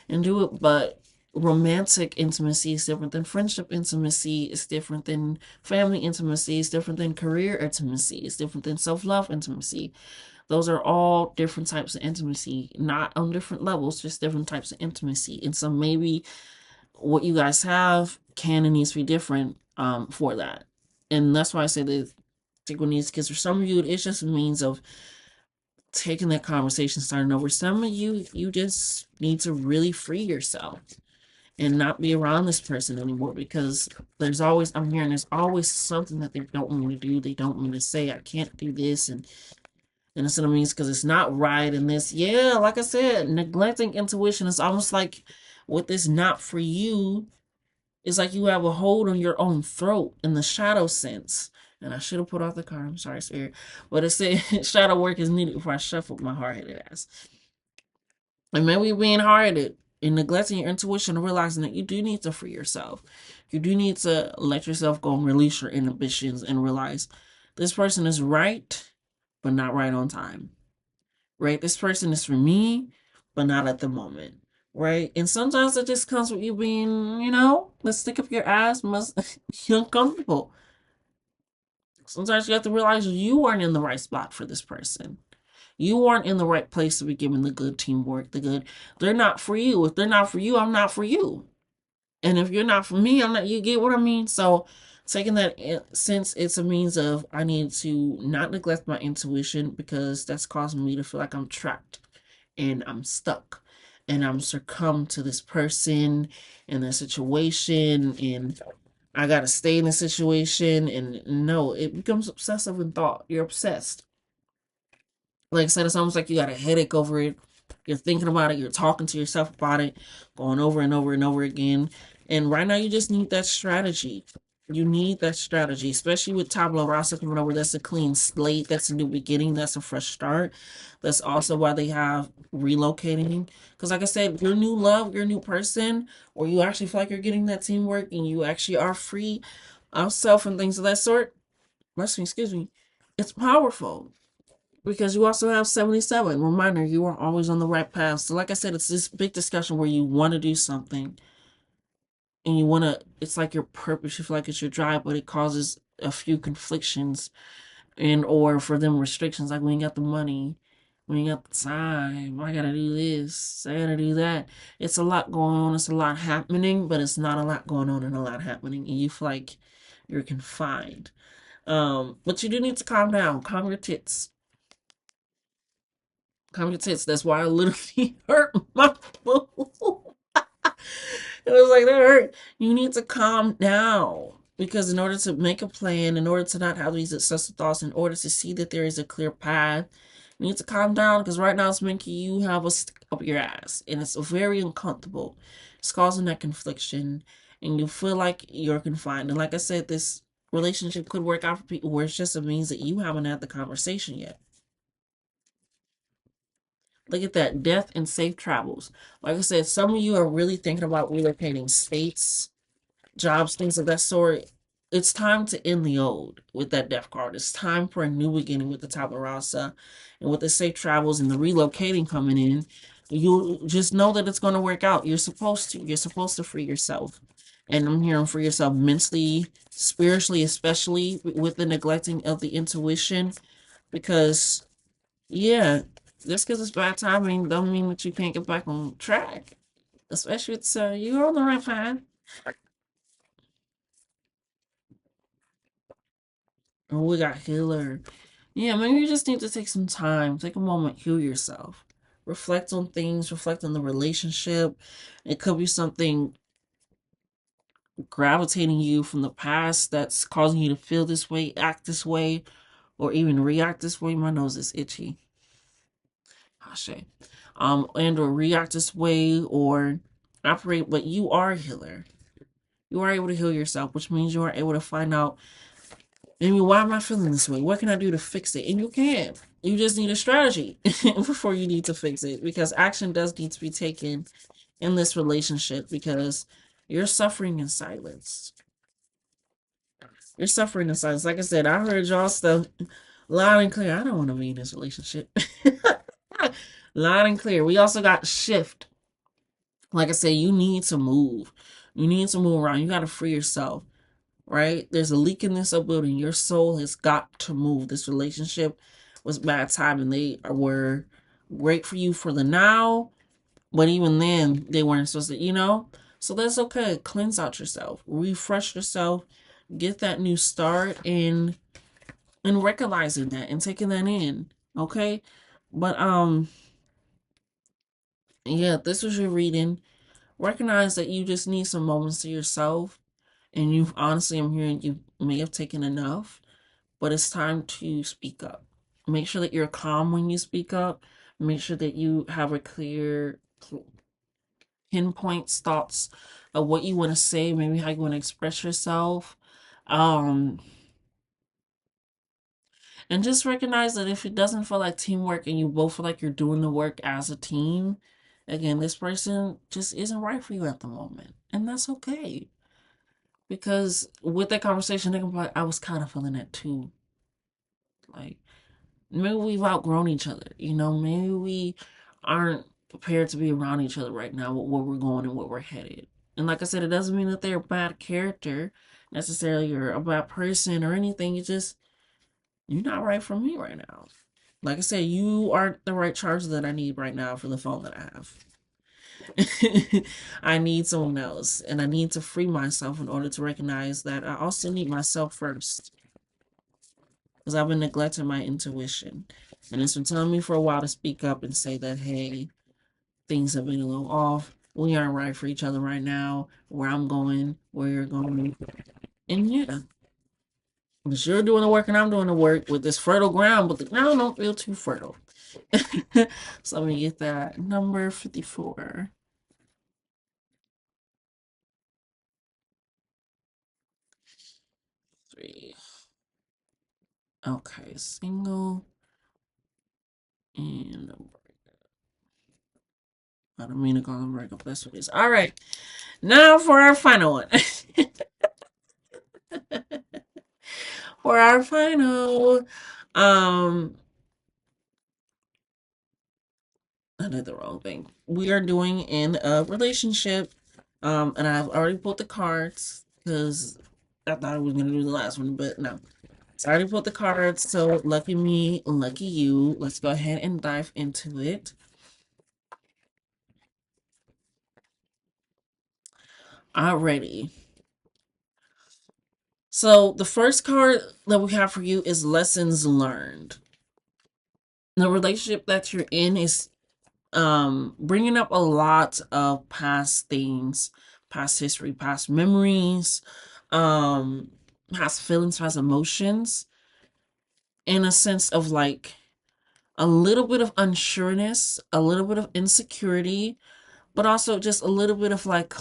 and do it. But romantic intimacy is different than friendship intimacy. It's different than family intimacy. It's different than career intimacy. It's different than self-love intimacy. Those are all different types of intimacy, not on different levels, just different types of intimacy. And so maybe what you guys have can and needs to be different for that. And that's why I say that take what needs, because for some of you, it's just a means of taking that conversation, starting over. Some of you, you just need to really free yourself and not be around this person anymore, because I'm hearing there's always something that they don't want me to do. They don't want me to say, I can't do this. And it's what it means, because it's not right. And this, yeah, like I said, neglecting intuition is almost like, with this not for you, it's like you have a hold on your own throat in the shadow sense. And I should have put off the card. I'm sorry, Spirit. But it said shadow work is needed before I shuffled my hard-headed ass. And maybe being hard-headed and neglecting your intuition and realizing that you do need to free yourself. You do need to let yourself go and release your inhibitions and realize this person is right, but not right on time. Right? This person is for me, but not at the moment. Right? And sometimes it just comes with you being, let's stick up your ass, must be uncomfortable. Sometimes you have to realize you aren't in the right spot for this person. You aren't in the right place to be given the good teamwork, they're not for you. If they're not for you, I'm not for you. And if you're not for me, I'm not, you get what I mean? So taking that, since it's a means of, I need to not neglect my intuition, because that's causing me to feel like I'm trapped and I'm stuck and I'm succumbed to this person and their situation, and I gotta stay in the situation. And no, it becomes obsessive in thought. You're obsessed. Like I said, it's almost like you got a headache over it. You're thinking about it. You're talking to yourself about it, going over and over and over again. And right now, you just need that strategy. You need that strategy, especially with Tabula Rasa coming over. That's a clean slate. That's a new beginning. That's a fresh start. That's also why they have relocating. Because like I said, your new love, your new person, or you actually feel like you're getting that teamwork and you actually are free of self and things of that sort. Excuse me. It's powerful because you also have 77. Reminder, you are always on the right path. So, like I said, it's this big discussion where you want to do something and you want to, it's like your purpose. You feel like it's your drive, but it causes a few conflictions and or for them restrictions, like we ain't got the money, we ain't got the time, I gotta do this, I gotta do that. It's a lot going on, it's a lot happening, but it's not a lot going on and a lot happening, and you feel like you're confined. But you do need to calm down, calm your tits. Calm your tits. That's why I literally hurt my boo. It was like that hurt. You need to calm down. Because in order to make a plan, in order to not have these excessive thoughts, in order to see that there is a clear path, you need to calm down. Because right now it's making you have a stick up your ass. And it's very uncomfortable. It's causing that confliction. And you feel like you're confined. And like I said, this relationship could work out for people where it's just a means that you haven't had the conversation yet. Look at that, death and safe travels. Like I said, some of you are really thinking about relocating states, jobs, things of that sort. It's time to end the old with that death card. It's time for a new beginning with the top of Rasa. And with the safe travels and the relocating coming in, you just know that it's going to work out. You're supposed to. You're supposed to free yourself. And I'm hearing free yourself mentally, spiritually, especially with the neglecting of the intuition. Because, yeah, just because it's bad timing don't mean that you can't get back on track. Especially with you're on the right path. Oh, we got healer. Yeah, maybe you just need to take some time, take a moment, heal yourself. Reflect on things, reflect on the relationship. It could be something gravitating you from the past that's causing you to feel this way, act this way, or even react this way. My nose is itchy. Hashay. And or react this way or operate, but you are a healer. You are able to heal yourself, which means you are able to find out, maybe, why am I feeling this way? What can I do to fix it? And you can. You just need a strategy before you need to fix it, because action does need to be taken in this relationship because you're suffering in silence. You're suffering in silence. Like I said, I heard y'all stuff loud and clear. I don't want to be in this relationship. Loud and clear. We also got shift. Like I said, you need to move. You need to move around. You got to free yourself, right? There's a leak in this building. Your soul has got to move. This relationship was bad time and they were great for you for the now, but even then they weren't supposed to, So that's okay. Cleanse out yourself, refresh yourself, get that new start and recognizing that and taking that in. Okay. But yeah, this was your reading. Recognize that you just need some moments to yourself. And you honestly, I'm hearing you may have taken enough, but it's time to speak up. Make sure that you're calm when you speak up. Make sure that you have a clear pinpoint thoughts of what you want to say, maybe how you want to express yourself. Um, and just recognize that if it doesn't feel like teamwork and you both feel like you're doing the work as a team, again, this person just isn't right for you at the moment. And that's okay. Because with that conversation, they can be like, I was kind of feeling that too. Like, maybe we've outgrown each other. Maybe we aren't prepared to be around each other right now with where we're going and where we're headed. And like I said, it doesn't mean that they're a bad character necessarily or a bad person or anything. It's just, you're not right for me right now. Like I said, you aren't the right charger that I need right now for the phone that I have. I need someone else, and I need to free myself in order to recognize that I also need myself first. Because I've been neglecting my intuition. And it's been telling me for a while to speak up and say that, hey, things have been a little off. We aren't right for each other right now. Where I'm going, where you're going. And yeah, because you're doing the work and I'm doing the work with this fertile ground, but the ground don't feel too fertile. So let me get that. Number 54. 3. Okay, single and I don't mean to call them breakup. That's what it is. All right. Now for our final one. For our final. Um, I did the wrong thing. We are doing in a relationship. And I've already pulled the cards because I thought I was gonna do the last one, but no. So I already pulled the cards. So lucky me, lucky you. Let's go ahead and dive into it. Alrighty. So the first card that we have for you is lessons learned. The relationship that you're in is bringing up a lot of past things, past history, past memories, um past feelings, past emotions, in a sense of like a little bit of unsureness, a little bit of insecurity, but also just a little bit of like,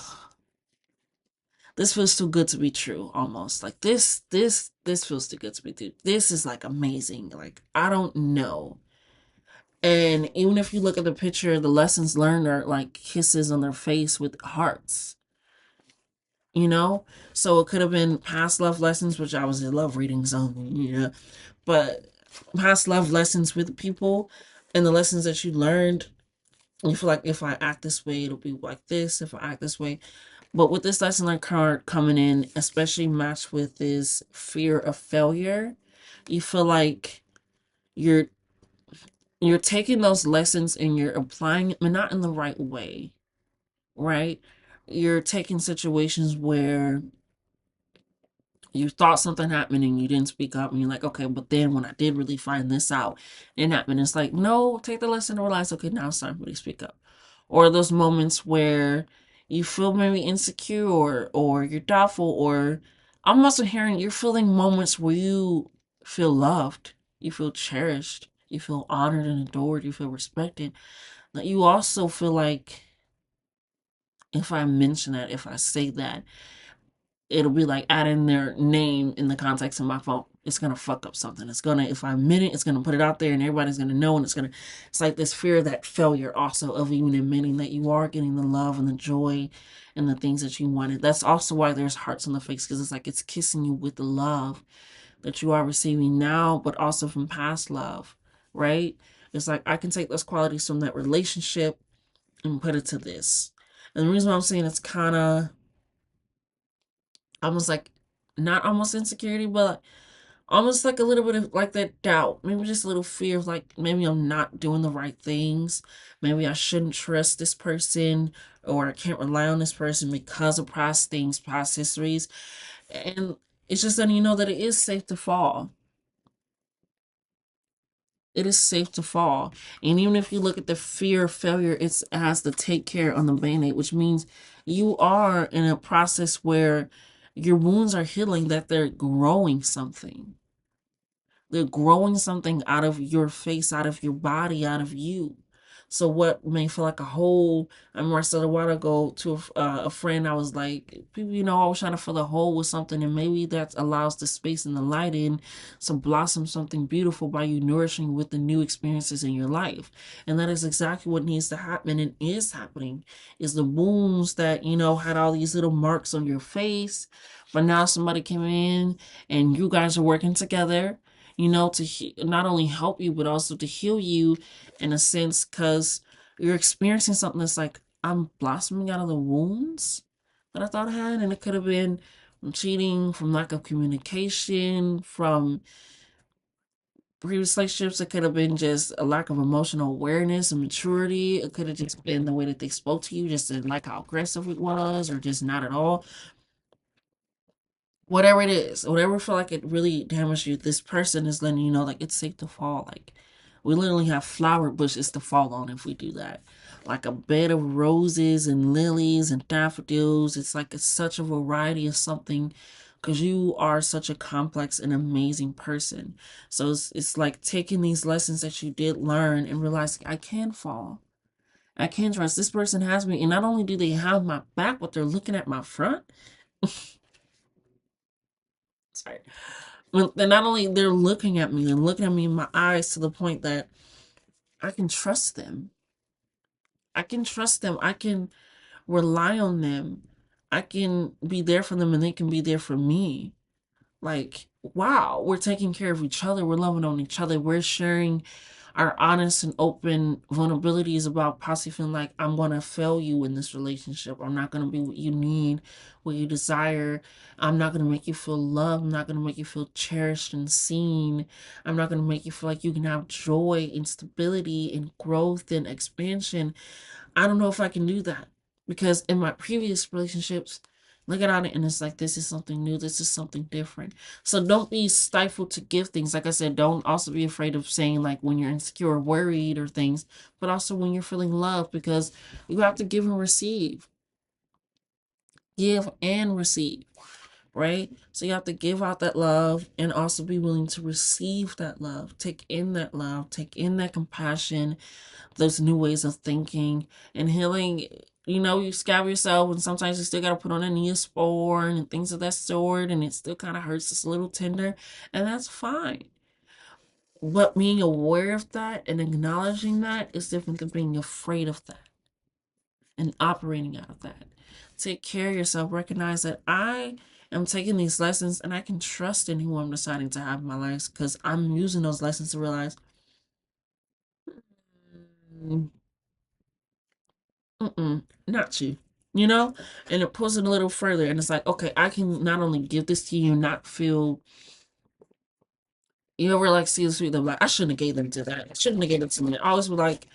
this feels too good to be true, almost like this feels too good to be true. This is like amazing, like I don't know. And even if you look at the picture, the lessons learned are like kisses on their face with hearts, you know? So it could have been past love lessons, which I was in love reading, so yeah. But past love lessons with people, and the lessons that you learned, you feel like if I act this way, it'll be like this, if I act this way. But with this lesson learned card coming in, especially matched with this fear of failure, you feel like you're you're taking those lessons and you're applying it, but not in the right way, right? You're taking situations where you thought something happened and you didn't speak up, and you're like, okay, but then when I did really find this out, it happened. It's like, no, take the lesson and realize, okay, now it's time for me to speak up. Or those moments where you feel maybe insecure, or you're doubtful, or I'm also hearing you're feeling moments where you feel loved, you feel cherished, you feel honored and adored, you feel respected. That you also feel like, if I mention that, if I say that, it'll be like adding their name in the context of my phone. It's gonna fuck up something. It's gonna, if I admit it, it's gonna put it out there and everybody's gonna know, and it's like this fear of that failure also, of even admitting that you are getting the love and the joy and the things that you wanted. That's also why there's hearts on the face, because it's like it's kissing you with the love that you are receiving now, but also from past love, right? It's like I can take those qualities from that relationship and put it to this. And the reason why I'm saying it's kind of almost like, not almost insecurity, but almost like a little bit of like that doubt, maybe just a little fear of like, maybe I'm not doing the right things, maybe I shouldn't trust this person, or I can't rely on this person because of past things, past histories. And it's just letting you know that it is safe to fall. It is safe to fall. And even if you look at the fear of failure, it has the take care on the band-aid, which means you are in a process where your wounds are healing, that they're growing something. They're growing something out of your face, out of your body, out of you. So what may feel like a hole, I remember I said a while ago to a friend, I was like, people, I was trying to fill a hole with something, and maybe that allows the space and the light in to blossom something beautiful by you nourishing with the new experiences in your life. And that is exactly what needs to happen, and is happening, is the wounds that, had all these little marks on your face, but now somebody came in and you guys are working together, to not only help you, but also to heal you in a sense, because you're experiencing something that's like, I'm blossoming out of the wounds that I thought I had. And it could have been from cheating, from lack of communication, from previous relationships. It could have been just a lack of emotional awareness and maturity. It could have just been the way that they spoke to you, just didn't like how aggressive it was, or just not at all. Whatever it is, whatever feel like it really damaged you, this person is letting you know, like, it's safe to fall. Like, we literally have flower bushes to fall on if we do that. Like a bed of roses and lilies and daffodils. It's like it's such a variety of something, because you are such a complex and amazing person. So it's like taking these lessons that you did learn and realizing, I can fall. I can trust this person has me. And not only do they have my back, but they're looking at my front. Sorry. Well, they're not only they're looking at me, they're looking at me in my eyes, to the point that I can trust them. I can trust them. I can rely on them. I can be there for them and they can be there for me. Like, wow, we're taking care of each other. We're loving on each other. We're sharing our honest and open vulnerabilities about possibly feeling like I'm going to fail you in this relationship. I'm not going to be what you need, what you desire. I'm not going to make you feel loved. I'm not going to make you feel cherished and seen. I'm not going to make you feel like you can have joy and stability and growth and expansion. I don't know if I can do that because in my previous relationships, look at it and it's like this is something new, this is something different. So don't be stifled to give things. Like I said, don't also be afraid of saying like when you're insecure or worried or things, but also when you're feeling love because you have to give and receive. Give and receive, right? So you have to give out that love and also be willing to receive that love. Take in that love, take in that compassion, those new ways of thinking and healing. You know, you scab yourself, and sometimes you still got to put on a Neosporin and things of that sort, and it still kind of hurts. It's a little tender, and that's fine. But being aware of that and acknowledging that is different than being afraid of that and operating out of that. Take care of yourself. Recognize that I am taking these lessons, and I can trust in who I'm deciding to have in my life because I'm using those lessons to realize. "Mm, not you, you know?" And it pulls it a little further. And it's like, okay, I can not only give this to you, not feel, you ever like see the sweet, like, I shouldn't have gave them to that. I shouldn't have gave it to me. I always be like,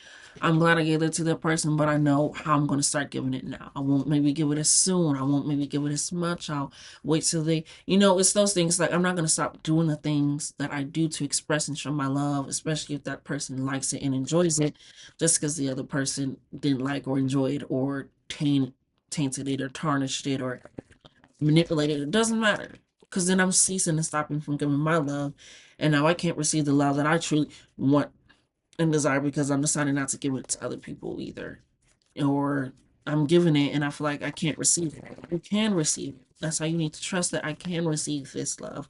I'm glad I gave it to that person, but I know how I'm going to start giving it now. I won't maybe give it as soon. I won't maybe give it as much. I'll wait till they, it's those things like I'm not going to stop doing the things that I do to express and show my love, especially if that person likes it and enjoys it, just because the other person didn't like or enjoy it or tainted it or tarnished it or manipulated. It doesn't matter because then I'm ceasing and stopping from giving my love, and now I can't receive the love that I truly want and desire because I'm deciding not to give it to other people either, or I'm giving it and I feel like I can't receive it. You can receive it. That's how you need to trust that I can receive this love.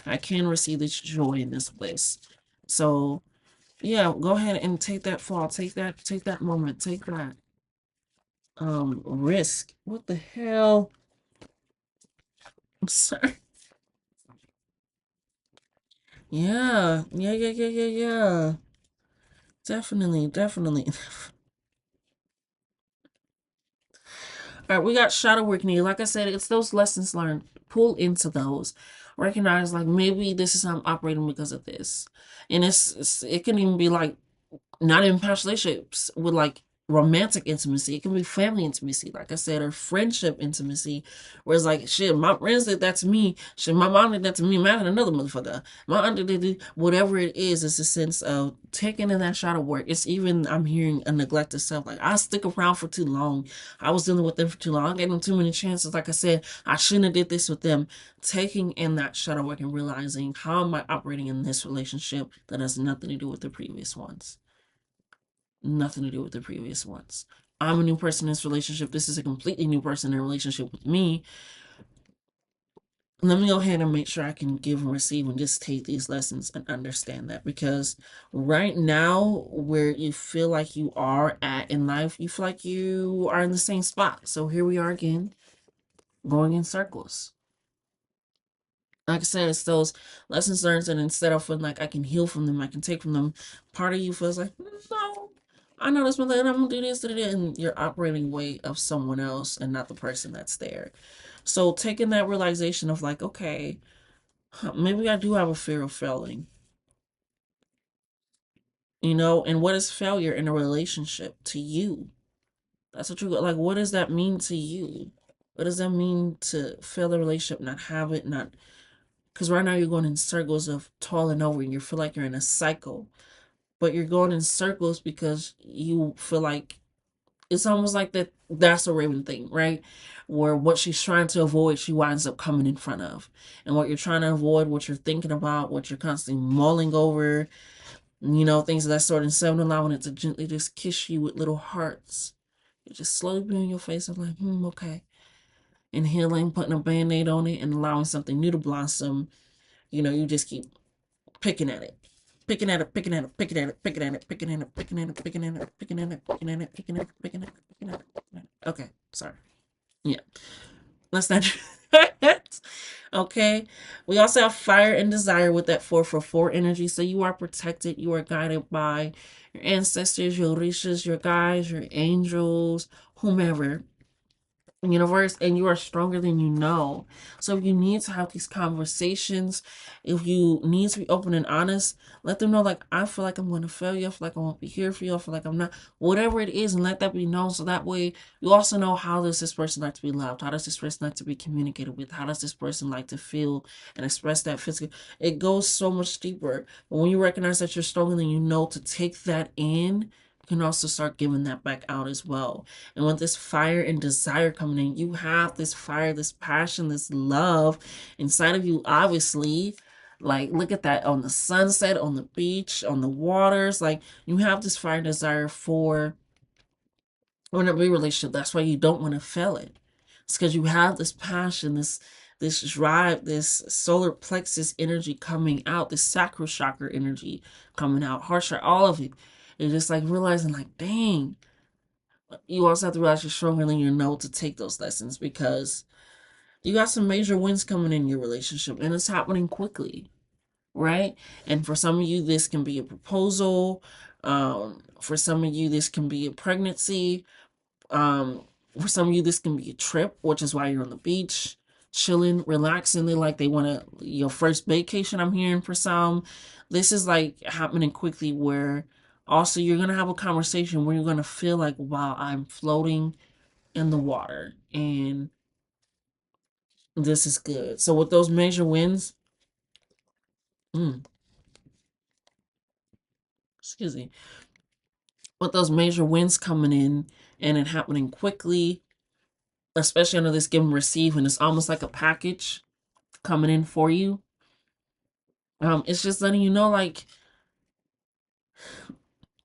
I can receive this joy in this place. So yeah, go ahead and take that fall. Take that moment. Take that risk. What the hell? I'm sorry. Yeah, yeah, yeah, yeah, yeah, yeah. Definitely, definitely. All right, we got shadow work needed. Like I said, it's those lessons learned. Pull into those. Recognize like maybe this is how I'm operating because of this, and it can even be like not even past relationships with like romantic intimacy. It can be family intimacy, like I said, or friendship intimacy. Whereas like shit, my friends did that to me. Shit, my mom did that to me. Man, another motherfucker. My auntie did it. Whatever it is, it's a sense of taking in that shadow work. It's even I'm hearing a neglect of self. Like I stick around for too long. I was dealing with them for too long. I gave them too many chances. Like I said, I shouldn't have did this with them. Taking in that shadow work and realizing how am I operating in this relationship that has nothing to do with the previous ones. Nothing to do with the previous ones. I'm a new person in this relationship. This is a completely new person in a relationship with me. Let me go ahead and make sure I can give and receive and just take these lessons and understand that because right now, where you feel like you are at in life, you feel like you are in the same spot. So here we are again, going in circles. Like I said, it's those lessons learned, and instead of feeling like I can heal from them, I can take from them. Part of you feels like, no, I know this, but I'm gonna do this, and you're operating way of someone else and not the person that's there. So taking that realization of like, okay, maybe I do have a fear of failing, and what is failure in a relationship to you? That's what you like. What does that mean to you? What does that mean to fail the relationship, not have it, not because right now you're going in circles of toiling over and you feel like you're in a cycle, but you're going in circles because you feel like it's almost like that's a Raven thing, right? Where what she's trying to avoid, she winds up coming in front of. And what you're trying to avoid, what you're thinking about, what you're constantly mulling over, things of that sort, instead of allowing it to gently just kiss you with little hearts. You just slowly be on your face of like, okay. Inhaling, putting a band-aid on it, and allowing something new to blossom. You just keep picking at it. Picking at it, picking at it, picking at it, picking at it, picking at it, picking at it, picking at it, picking at it, picking at it, picking at it, picking at it, picking at it, picking at it. Okay, sorry. Yeah. Let's not do that. Okay. We also have fire and desire with that 444 energy. So you are protected. You are guided by your ancestors, your orishas, your guides, your angels, whomever, universe, and you are stronger than you know. So if you need to have these conversations, if you need to be open and honest, let them know, like, I feel like I'm going to fail you, I feel like I won't be here for you, I feel like I'm not, whatever it is, and let that be known. So that way you also know, how does this person like to be loved, how does this person like to be communicated with, how does this person like to feel and express that physically. It goes so much deeper. But when you recognize that you're stronger than you know to take that in, you can also start giving that back out as well. And with this fire and desire coming in, you have this fire, this passion, this love inside of you, obviously. Like, look at that on the sunset, on the beach, on the waters. Like, you have this fire and desire for a relationship. That's why you don't want to fail it. It's because you have this passion, this drive, this solar plexus energy coming out, this sacral chakra energy coming out, heart chakra, all of it. It's just like realizing, like, dang, you also have to realize you're stronger than you know to take those lessons, because you got some major wins coming in your relationship and it's happening quickly, right? And for some of you, this can be a proposal. For some of you, this can be a pregnancy. Um, for some of you, this can be a trip, which is why you're on the beach, chilling, relaxing. They want to, your first vacation, I'm hearing for some. This is like happening quickly, where also you're going to have a conversation where you're going to feel like, wow, I'm floating in the water and this is good. So with those major wins, mm, excuse me, with those major wins coming in and it happening quickly, especially under this give and receive, and it's almost like a package coming in for you. It's just letting you know, like,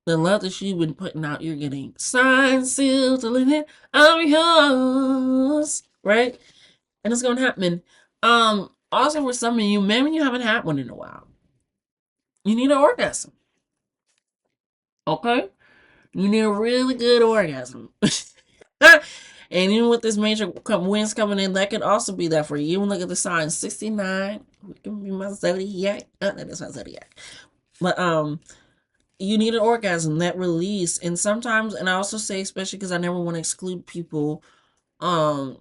the love that you've been putting out, you're getting signed, sealed, delivered, I'm yours, right? And it's gonna happen. Also for some of you, maybe you haven't had one in a while. You need an orgasm, okay? You need a really good orgasm. And even with this major wins coming in, that could also be that for you. Even look at the sign 69. It can be my zodiac. That is my zodiac. But you need an orgasm, that release. And sometimes, and I also say, especially because I never want to exclude people, um,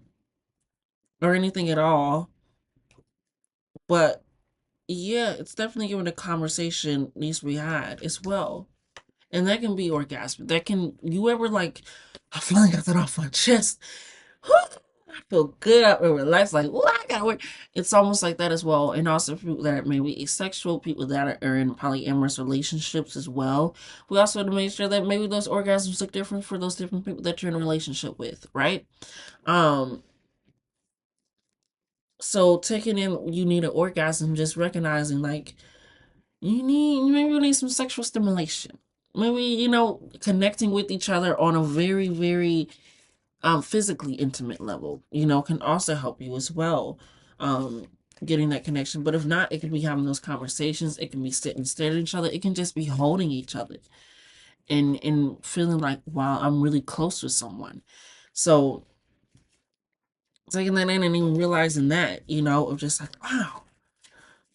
or anything at all. But yeah, it's definitely given a conversation needs to be had as well. And that can be orgasmic. That can, you ever like, I finally got that off my chest. I feel good. I feel relaxed. Like, oh, I gotta work. It's almost like that as well. And also people that are maybe asexual, people that are in polyamorous relationships as well. We also have to make sure that maybe those orgasms look different for those different people that you're in a relationship with, right? Um, so taking in, you need an orgasm, just recognizing, like, maybe you need some sexual stimulation. Maybe, connecting with each other on a very, very physically intimate level, can also help you as well. Um, Getting that connection. But if not, it can be having those conversations, it can be sitting staring at each other, it can just be holding each other and feeling like, wow, I'm really close with someone. So taking that in and even realizing that, of just like, wow,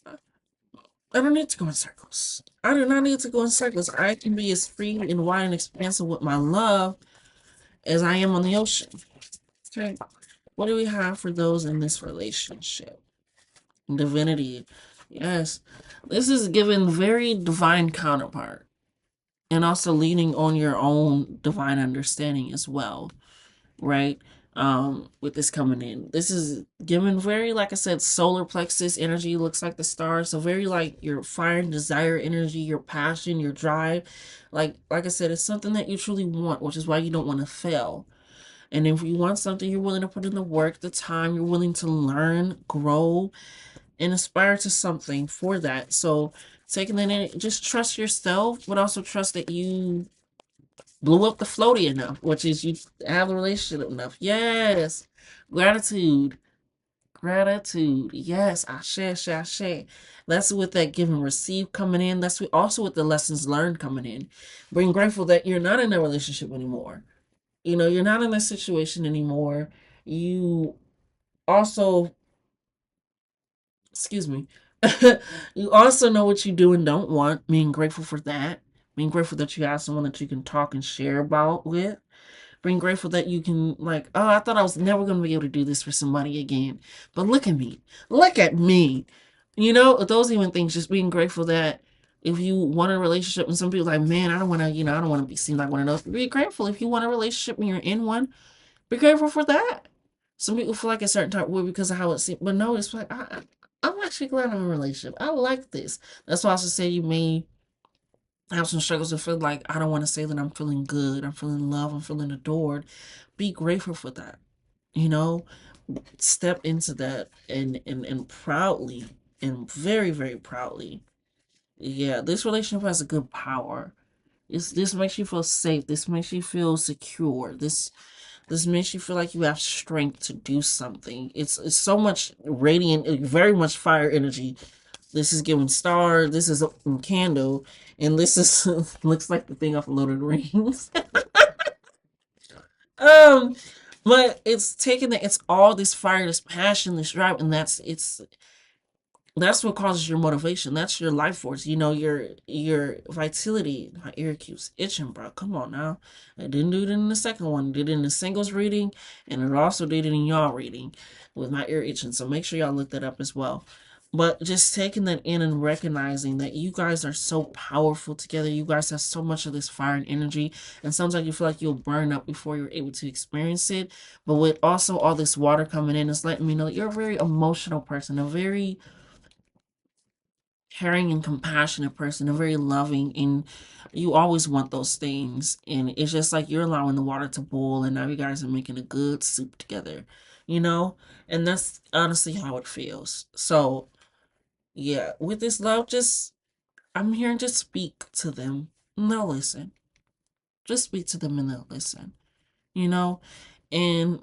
I don't need to go in circles. I do not need to go in circles. I can be as free and wide and expansive with my love as I am on the ocean. Okay. What do we have for those in this relationship? Divinity. Yes. This is given very divine counterpart. And also leaning on your own divine understanding as well. Right? With this coming in. This is given very, like I said, solar plexus energy, looks like the stars. So very like your fire and desire energy, your passion, your drive. Like I said, it's something that you truly want, which is why you don't want to fail. And if you want something, you're willing to put in the work, the time, you're willing to learn, grow, and aspire to something for that. So taking that in, just trust yourself, but also trust that you blew up the floaty enough, which is you have the relationship enough. Yes. Gratitude. Gratitude. Yes. Ashe. That's with that give and receive coming in. That's also with the lessons learned coming in. Being grateful that you're not in a relationship anymore. You're not in that situation anymore. You also excuse me. You also know what you do and don't want, being grateful for that. Being grateful that you have someone that you can talk and share about with. Being grateful that you can, like, oh, I thought I was never going to be able to do this for somebody again. But look at me. Look at me. Those even things, just being grateful that if you want a relationship, and some people are like, man, I don't want to, I don't want to be seen like one of those. Be grateful if you want a relationship and you're in one. Be grateful for that. Some people feel like a certain type of way because of how it seems, but no, it's like I'm actually glad I'm in a relationship. I like this. That's why I also say you may have some struggles and feel like I don't want to say that I'm feeling good, I'm feeling loved, I'm feeling adored. Be grateful for that. You know, step into that and proudly and very very proudly. Yeah, this relationship has a good power. This makes you feel safe. This makes you feel secure. This makes you feel like you have strength to do something. It's so much radiant, very much fire energy. This is giving star. This is a candle, and this is looks like the thing off of Lord of the Rings. um, but it's taking that. It's all this fire, this passion, this drive, and that's what causes your motivation. That's your life force. Your vitality. My ear keeps itching, bro. Come on now. I didn't do it in the second one. Did it in the singles reading, and it also did it in y'all reading with my ear itching. So make sure y'all look that up as well. But just taking that in and recognizing that you guys are so powerful together. You guys have so much of this fire and energy. And sometimes you feel like you'll burn up before you're able to experience it. But with also all this water coming in, it's letting me know that you're a very emotional person, a very caring and compassionate person, a very loving, and you always want those things. And it's just like you're allowing the water to boil, and now you guys are making a good soup together, you know? And that's honestly how it feels. So, yeah, with this love, just I'm here and just speak to them. And they'll listen. Just speak to them and they'll listen, you know? And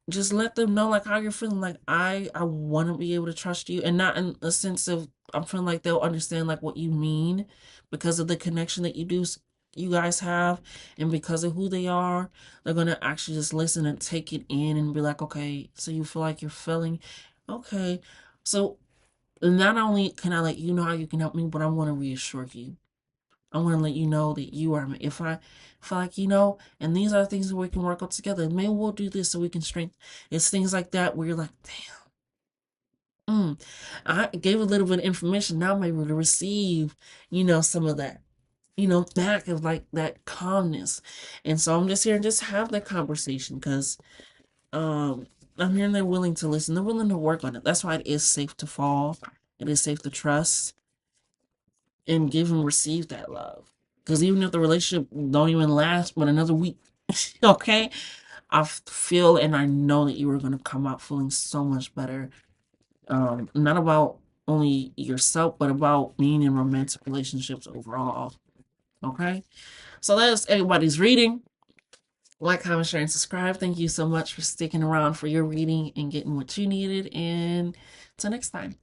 just let them know like how you're feeling. Like I want to be able to trust you, and not in a sense of I'm feeling like they'll understand like what you mean because of the connection that you guys have, and because of who they are. They're gonna actually just listen and take it in and be like, okay, so you feel like you're feeling okay. So not only can I let you know how you can help me, but I want to reassure you. I want to let you know that you are, if I feel like, and these are things that we can work out together. Maybe we'll do this so we can strengthen. It's things like that where you're like, damn, I gave a little bit of information. Now I'm able to receive, some of that, back of like that calmness. And so I'm just here and just have that conversation because I'm here and they're willing to listen. They're willing to work on it. That's why it is safe to fall. It is safe to trust and give and receive that love. Because even if the relationship don't even last but another week, okay, I feel and I know that you are going to come out feeling so much better. Not about only yourself, but about being in romantic relationships overall. Okay, so that's everybody's reading. Like, comment, share, and subscribe. Thank you so much for sticking around for your reading and getting what you needed. And till next time.